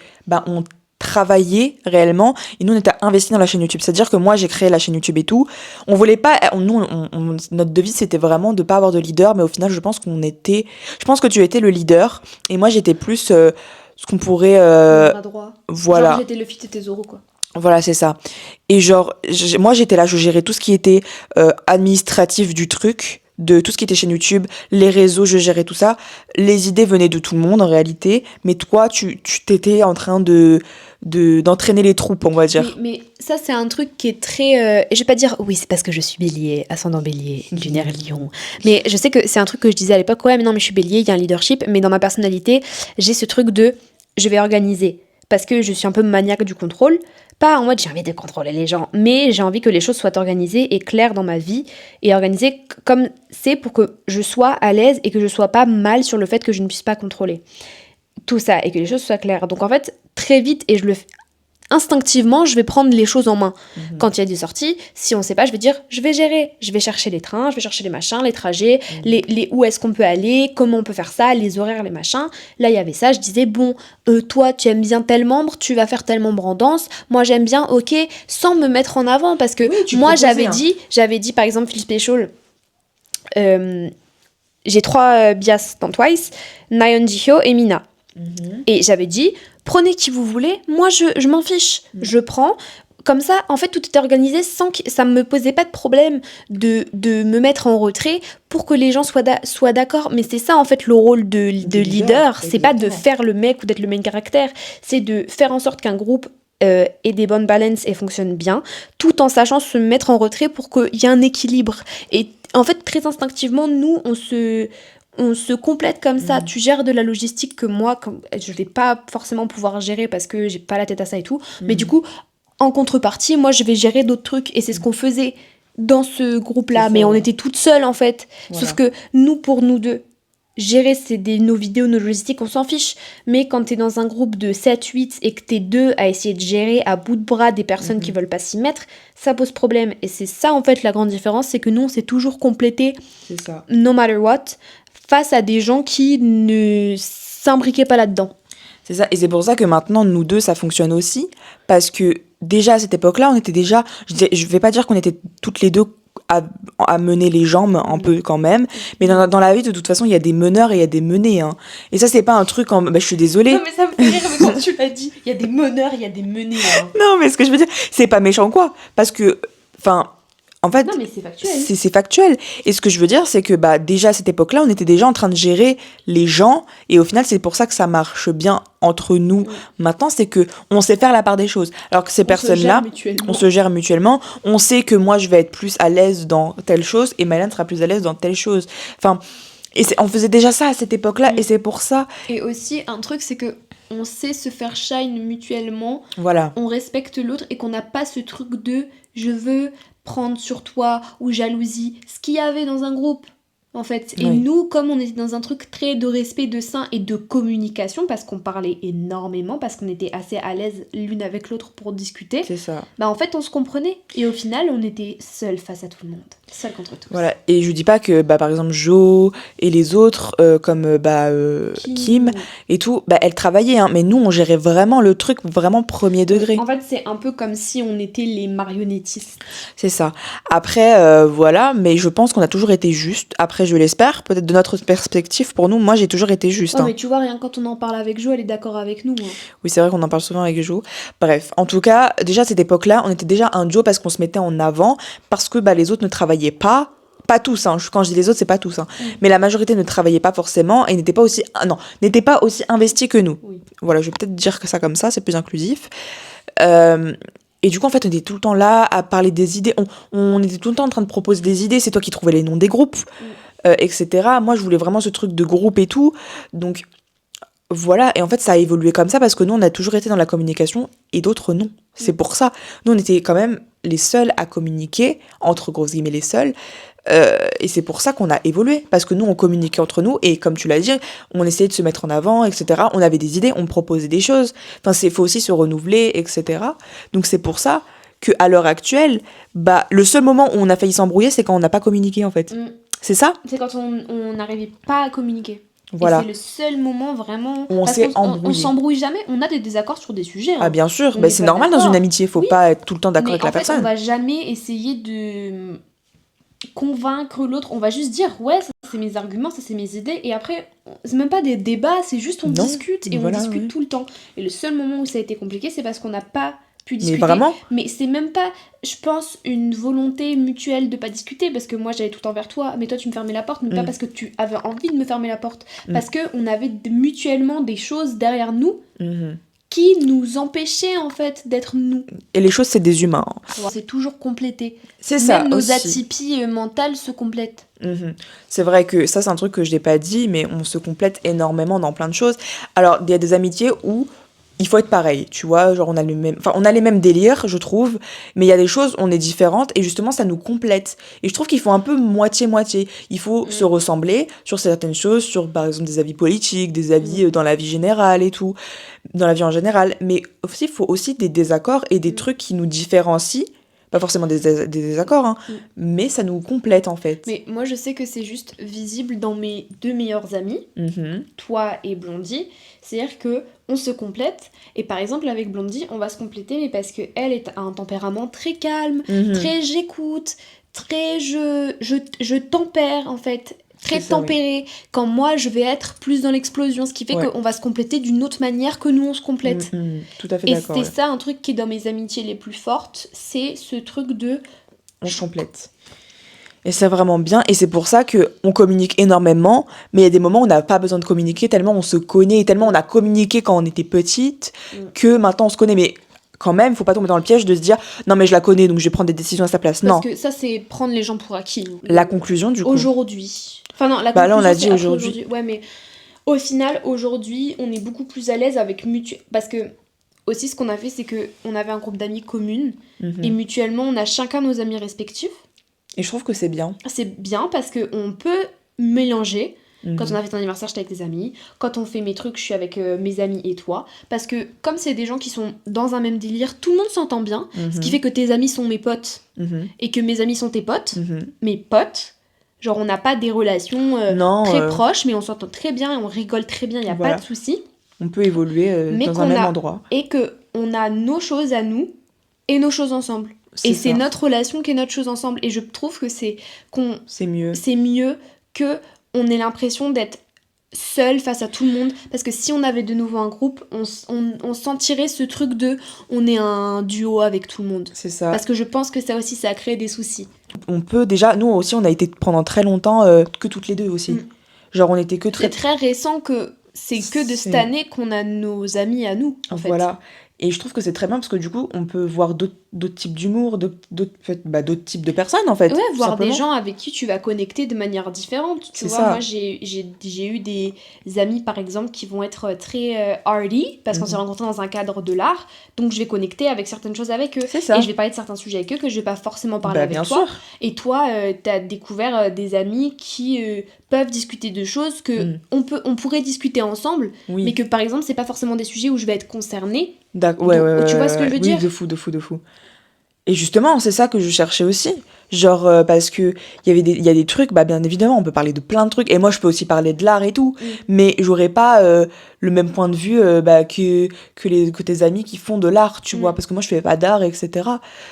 on travaillait réellement et nous, on était investis dans la chaîne YouTube. C'est-à-dire que moi, j'ai créé la chaîne YouTube et tout. On voulait pas, notre devise, c'était vraiment de pas avoir de leader, mais au final, je pense que tu étais le leader et moi, j'étais plus ce qu'on pourrait, Bras droit. voilà. Genre, j'étais le fit et tes Zoro, quoi. Voilà, c'est ça. Et genre, moi, j'étais là, je gérais tout ce qui était administratif du truc, de tout ce qui était chaîne YouTube, les réseaux, je gérais tout ça. Les idées venaient de tout le monde, en réalité. Mais toi, tu t'étais en train d'entraîner les troupes, on va dire. Mais ça, c'est un truc qui est très... je vais pas dire, oui, c'est parce que je suis bélier, ascendant bélier, lunaire lion. Mais je sais que c'est un truc que je disais à l'époque, ouais, mais non, mais je suis bélier, il y a un leadership. Mais dans ma personnalité, j'ai ce truc de, je vais organiser. Parce que je suis un peu maniaque du contrôle. Pas en mode j'ai envie de contrôler les gens, mais j'ai envie que les choses soient organisées et claires dans ma vie, et organisées comme c'est pour que je sois à l'aise et que je sois pas mal sur le fait que je ne puisse pas contrôler tout ça et que les choses soient claires. Donc en fait, très vite, et je le fais instinctivement, je vais prendre les choses en main. Quand il y a des sorties, si on sait pas, je vais dire, je vais gérer. Je vais chercher les trains, je vais chercher les machins, les trajets, les où est-ce qu'on peut aller, comment on peut faire ça, les horaires, les machins. Là, il y avait ça, je disais, bon, toi, tu aimes bien tel membre, tu vas faire tel membre en danse. Moi, j'aime bien, ok, sans me mettre en avant, parce que moi, proposais, j'avais dit, par exemple, Phil Special, j'ai 3 bias dans Twice, Nayeon Jihyo et Mina. Et j'avais dit, prenez qui vous voulez, moi je m'en fiche, je prends. Comme ça, en fait, tout était organisé sans que ça me posait pas de problème de me mettre en retrait pour que les gens soient d'accord. Mais c'est ça, en fait, le rôle de leader. C'est pas de faire le mec ou d'être le main caractère. C'est de faire en sorte qu'un groupe ait des bonnes balances et fonctionne bien, tout en sachant se mettre en retrait pour qu'il y ait un équilibre. Et en fait, très instinctivement, nous, on se complète comme ça. Tu gères de la logistique que moi, je vais pas forcément pouvoir gérer parce que j'ai pas la tête à ça et tout. Mais du coup, en contrepartie, moi, je vais gérer d'autres trucs. Et c'est ce qu'on faisait dans ce groupe-là. Mais on était toutes seules, en fait. Voilà. Sauf que pour nous deux, gérer nos vidéos, nos logistiques, on s'en fiche. Mais quand t'es dans un groupe de 7-8 et que t'es 2 à essayer de gérer à bout de bras des personnes qui veulent pas s'y mettre, ça pose problème. Et c'est ça, en fait, la grande différence. C'est que nous, on s'est toujours complété, C'est ça. no matter what, face à des gens qui ne s'imbriquaient pas là-dedans. C'est ça, et c'est pour ça que maintenant, nous deux, ça fonctionne aussi, parce que déjà à cette époque-là, on était déjà, je vais pas dire qu'on était toutes les deux à mener les jambes un peu quand même. Mais dans la vie, de toute façon, il y a des meneurs et il y a des menés. Hein. Et ça, c'est pas un truc je suis désolée. Non, mais ça me fait rire, mais quand tu l'as dit, il y a des meneurs, il y a des menés. Hein. Non, mais ce que je veux dire, c'est pas méchant quoi. Parce que, en fait, Non, mais c'est factuel. c'est factuel. Et ce que je veux dire, c'est que déjà à cette époque-là, on était déjà en train de gérer les gens. Et au final, c'est pour ça que ça marche bien entre nous. Maintenant, c'est que on sait faire la part des choses. Alors que ces personnes-là, on se gère mutuellement. On sait que moi, je vais être plus à l'aise dans telle chose et Maëlène sera plus à l'aise dans telle chose. On faisait déjà ça à cette époque-là. Et c'est pour ça. Et aussi, un truc, c'est que on sait se faire shine mutuellement. Voilà. On respecte l'autre et qu'on n'a pas ce truc de je veux prendre sur toi ou jalousie, ce qu'il y avait dans un groupe en fait. Et nous, comme on était dans un truc très de respect, de sain et de communication, parce qu'on parlait énormément, parce qu'on était assez à l'aise l'une avec l'autre pour discuter, c'est ça. En fait on se comprenait et au final on était seuls face à tout le monde, seuls contre tous. Voilà, et je dis pas que par exemple Jo et les autres comme Kim et tout, elles travaillaient hein, mais nous on gérait vraiment le truc vraiment premier degré. En fait c'est un peu comme si on était les marionnettistes. C'est ça. Après voilà, mais je pense qu'on a toujours été juste. Après je l'espère, peut-être de notre perspective pour nous, moi j'ai toujours été juste. Mais tu vois, rien quand on en parle avec Jo, elle est d'accord avec nous. Hein. Oui, c'est vrai qu'on en parle souvent avec Jo. Bref, en tout cas, déjà à cette époque-là, on était déjà un duo parce qu'on se mettait en avant, parce que les autres ne travaillaient pas tous, hein. Quand je dis les autres, c'est pas tous, hein. Mais la majorité ne travaillait pas forcément et n'était pas aussi investis que nous. Oui. Voilà, je vais peut-être dire que ça comme ça, c'est plus inclusif. Et du coup, en fait, on était tout le temps là à parler des idées. On était tout le temps en train de proposer des idées. C'est toi qui trouvais les noms des groupes, etc. Moi, je voulais vraiment ce truc de groupe et tout. Donc, voilà. Et en fait, ça a évolué comme ça parce que nous, on a toujours été dans la communication et d'autres non. C'est pour ça. Nous, on était quand même les seuls à communiquer, entre grosses guillemets les seuls. Et c'est pour ça qu'on a évolué. Parce que nous, on communiquait entre nous et comme tu l'as dit, on essayait de se mettre en avant, etc. On avait des idées, on proposait des choses. Enfin, faut aussi se renouveler, etc. Donc c'est pour ça qu'à l'heure actuelle, le seul moment où on a failli s'embrouiller, c'est quand on n'a pas communiqué, en fait. C'est ça ? C'est quand on n'arrivait pas à communiquer. Voilà. Et c'est le seul moment vraiment où on s'est embrouillé. On s'embrouille jamais, on a des désaccords sur des sujets. Hein. Ah bien sûr, c'est normal dans une amitié, faut pas être tout le temps d'accord avec la personne. Mais en fait, on va jamais essayer de convaincre l'autre, on va juste dire ouais, ça c'est mes arguments, ça c'est mes idées, et après c'est même pas des débats, c'est juste on discute et on discute tout le temps. Et le seul moment où ça a été compliqué, c'est parce qu'on n'a pas pu discuter. Mais vraiment ? Mais c'est même pas, je pense, une volonté mutuelle de pas discuter, parce que moi j'allais tout envers toi, mais toi tu me fermais la porte, mais pas parce que tu avais envie de me fermer la porte, parce que on avait mutuellement des choses derrière nous qui nous empêchaient en fait d'être nous. Et les choses, c'est des humains. C'est toujours complété. C'est ça même nos aussi. atypies mentales se complètent. C'est vrai que ça, c'est un truc que je n'ai pas dit, mais on se complète énormément dans plein de choses. Alors, il y a des amitiés où il faut être pareil, tu vois, genre on a les mêmes délires, je trouve, mais il y a des choses, on est différentes, et justement, ça nous complète. Et je trouve qu'il faut un peu moitié-moitié. Il faut se ressembler sur certaines choses, sur, par exemple, des avis politiques, des avis dans la vie générale et tout, dans la vie en général. Mais aussi, il faut aussi des désaccords et des trucs qui nous différencient. Pas forcément des désaccords, hein, mais ça nous complète, en fait. Mais moi, je sais que c'est juste visible dans mes deux meilleurs amis, toi et Blondie. C'est-à-dire que on se complète, et par exemple avec Blondie, on va se compléter, mais parce qu'elle a un tempérament très calme, très j'écoute, très je tempère en fait, très tempéré, quand moi je vais être plus dans l'explosion, ce qui fait qu'on va se compléter d'une autre manière que nous on se complète. Tout à fait d'accord. Et c'est ça un truc qui est dans mes amitiés les plus fortes, c'est ce truc de... On se complète. Et c'est vraiment bien, et c'est pour ça qu'on communique énormément, mais il y a des moments où on n'a pas besoin de communiquer, tellement on se connaît, tellement on a communiqué quand on était petite, que maintenant on se connaît. Mais quand même, il ne faut pas tomber dans le piège de se dire « Non mais je la connais, donc je vais prendre des décisions à sa place ». Non. Parce que ça, c'est prendre les gens pour acquis. La conclusion, du coup. Aujourd'hui. Enfin non, la conclusion, là on a dit aujourd'hui. Ouais, mais au final, aujourd'hui, on est beaucoup plus à l'aise avec parce que aussi, ce qu'on a fait, c'est qu'on avait un groupe d'amis communes, et mutuellement, on a chacun nos amis respectifs. Et je trouve que c'est bien. C'est bien parce qu'on peut mélanger. Quand on a fait ton anniversaire, j'étais avec tes amis. Quand on fait mes trucs, je suis avec mes amis et toi. Parce que comme c'est des gens qui sont dans un même délire, tout le monde s'entend bien. Ce qui fait que tes amis sont mes potes. Et que mes amis sont tes potes. Mes potes. Genre, on n'a pas des relations très proches, mais on s'entend très bien et on rigole très bien. Il n'y a pas de souci. On peut évoluer dans un même endroit. Et qu'on a nos choses à nous et nos choses ensemble. Et c'est ça. notre relation qui est notre chose ensemble. Et je trouve que c'est mieux. c'est mieux que on ait l'impression d'être seul face à tout le monde. Parce que si on avait de nouveau un groupe, on sentirait ce truc de on est un duo avec tout le monde. C'est ça. Parce que je pense que ça aussi, ça a créé des soucis. On peut déjà, nous aussi, on a été pendant très longtemps que toutes les deux aussi. Genre, on était que C'est très récent que c'est que de cette année qu'on a nos amis à nous, en fait. Voilà. Et je trouve que c'est très bien parce que du coup, on peut voir d'autres types d'humour, d'autres types de personnes en fait. Ouais, tout voir simplement. des gens avec qui tu vas connecter de manière différente. Tu C'est vois, ça. moi j'ai eu des amis par exemple qui vont être très arty parce qu'on s'est rencontrés dans un cadre de l'art. Donc je vais connecter avec certaines choses avec eux. C'est ça. Et je vais parler de certains sujets avec eux que je vais pas forcément parler Bah, avec bien toi. sûr. Et toi, t'as découvert des amis qui peuvent discuter de choses que on pourrait discuter ensemble, Oui. mais que par exemple c'est pas forcément des sujets où je vais être concernée. D'accord. Ouais, Donc, ouais, tu vois ouais, ce que je veux oui, dire ? de fou. Et justement, c'est ça que je cherchais aussi. Genre, parce que il y a des trucs, bah bien évidemment, on peut parler de plein de trucs. Et moi, je peux aussi parler de l'art et tout. Mais j'aurais pas le même point de vue que tes amis qui font de l'art, tu vois. Parce que moi, je fais pas d'art, etc.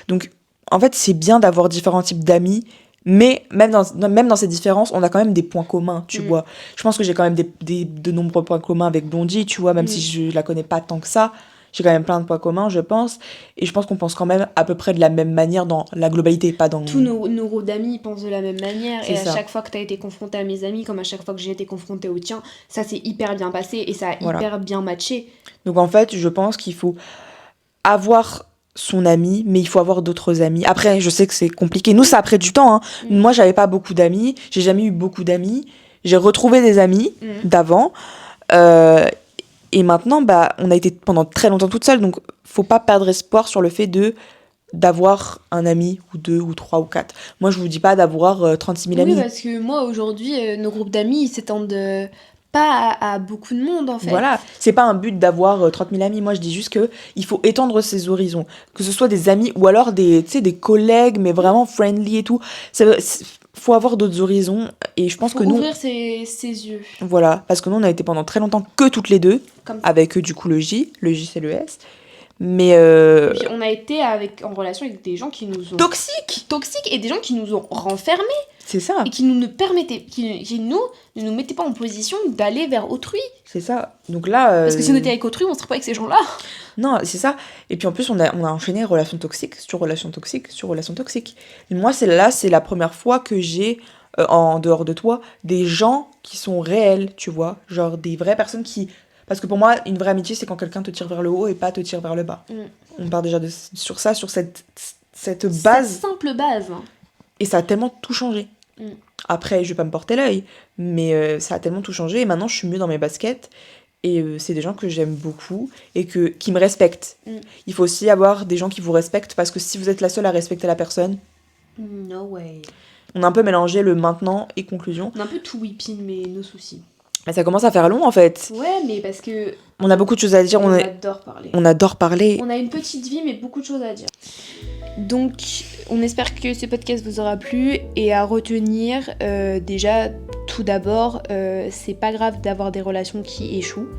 Donc, en fait, c'est bien d'avoir différents types d'amis. Mais même dans ces différences, on a quand même des points communs, tu vois. Je pense que j'ai quand même de nombreux points communs avec Blondie, tu vois, même si je la connais pas tant que ça. J'ai quand même plein de points communs, je pense. Et je pense qu'on pense quand même à peu près de la même manière dans la globalité, pas dans... Tous nos groupes d'amis pensent de la même manière. C'est Et à ça. chaque fois que tu as été confronté à mes amis, comme à chaque fois que j'ai été confrontée au tien, ça s'est hyper bien passé et ça a Voilà. hyper bien matché. Donc en fait, je pense qu'il faut avoir son ami, mais il faut avoir d'autres amis. Après, je sais que c'est compliqué. Nous, ça a pris du temps. Hein. Moi, j'avais pas beaucoup d'amis. J'ai jamais eu beaucoup d'amis. J'ai retrouvé des amis d'avant. Et maintenant, bah, on a été pendant très longtemps toute seule. Donc, faut pas perdre espoir sur le fait d'avoir un ami, ou 2, ou 3, ou 4. Moi, je vous dis pas d'avoir 36 000 Oui, amis. parce que moi, aujourd'hui, nos groupes d'amis, ils s'étendent pas à beaucoup de monde, en fait. Voilà, c'est pas un but d'avoir 30 000 amis. Moi, je dis juste que il faut étendre ses horizons. Que ce soit des amis ou alors des collègues, mais vraiment friendly et tout. Faut avoir d'autres horizons. Et je pense Faut que nous... ouvrir ses yeux. Voilà, parce que nous, on a été pendant très longtemps que toutes les deux. Comme ça. Avec du coup le J c'est le S. Mais... Et puis, on a été en relation avec des gens qui nous ont... Toxiques. toxiques et des gens qui nous ont renfermés C'est ça, et qui nous ne permettaient... qui ne nous mettaient pas en position d'aller vers autrui. c'est ça. Donc là... Parce que si on était avec autrui, on serait pas avec ces gens-là. Non, c'est ça. Et puis en plus, on a enchaîné relation toxique sur relation toxique sur relation toxique. Et moi, c'est la première fois que j'ai, en dehors de toi, des gens qui sont réels, tu vois. Genre des vraies personnes qui... Parce que pour moi, une vraie amitié, c'est quand quelqu'un te tire vers le haut et pas te tire vers le bas. On part déjà sur ça, sur cette base. Cette simple base. Et ça a tellement tout changé. Après, je vais pas me porter l'œil, mais ça a tellement tout changé. Et maintenant, je suis mieux dans mes baskets. Et c'est des gens que j'aime beaucoup et qui me respectent. Il faut aussi avoir des gens qui vous respectent parce que si vous êtes la seule à respecter la personne, No way. on a un peu mélangé le maintenant et conclusion. On a un peu tout whipping, mais nos soucis. Mais ça commence à faire long en fait. Ouais, mais parce que On a beaucoup de choses à dire. on adore parler. On adore parler. On a une petite vie, mais beaucoup de choses à dire. Donc, on espère que ce podcast vous aura plu et à retenir, déjà, tout d'abord, c'est pas grave d'avoir des relations qui échouent.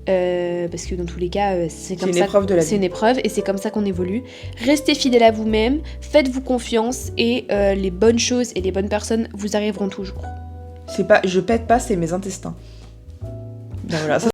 Parce que dans tous les cas, c'est comme une ça. épreuve de la C'est vie. une épreuve et c'est comme ça qu'on évolue. Restez fidèles à vous-même, faites-vous confiance et les bonnes choses et les bonnes personnes vous arriveront toujours. C'est pas, je pète pas, c'est mes intestins. Ben voilà, ça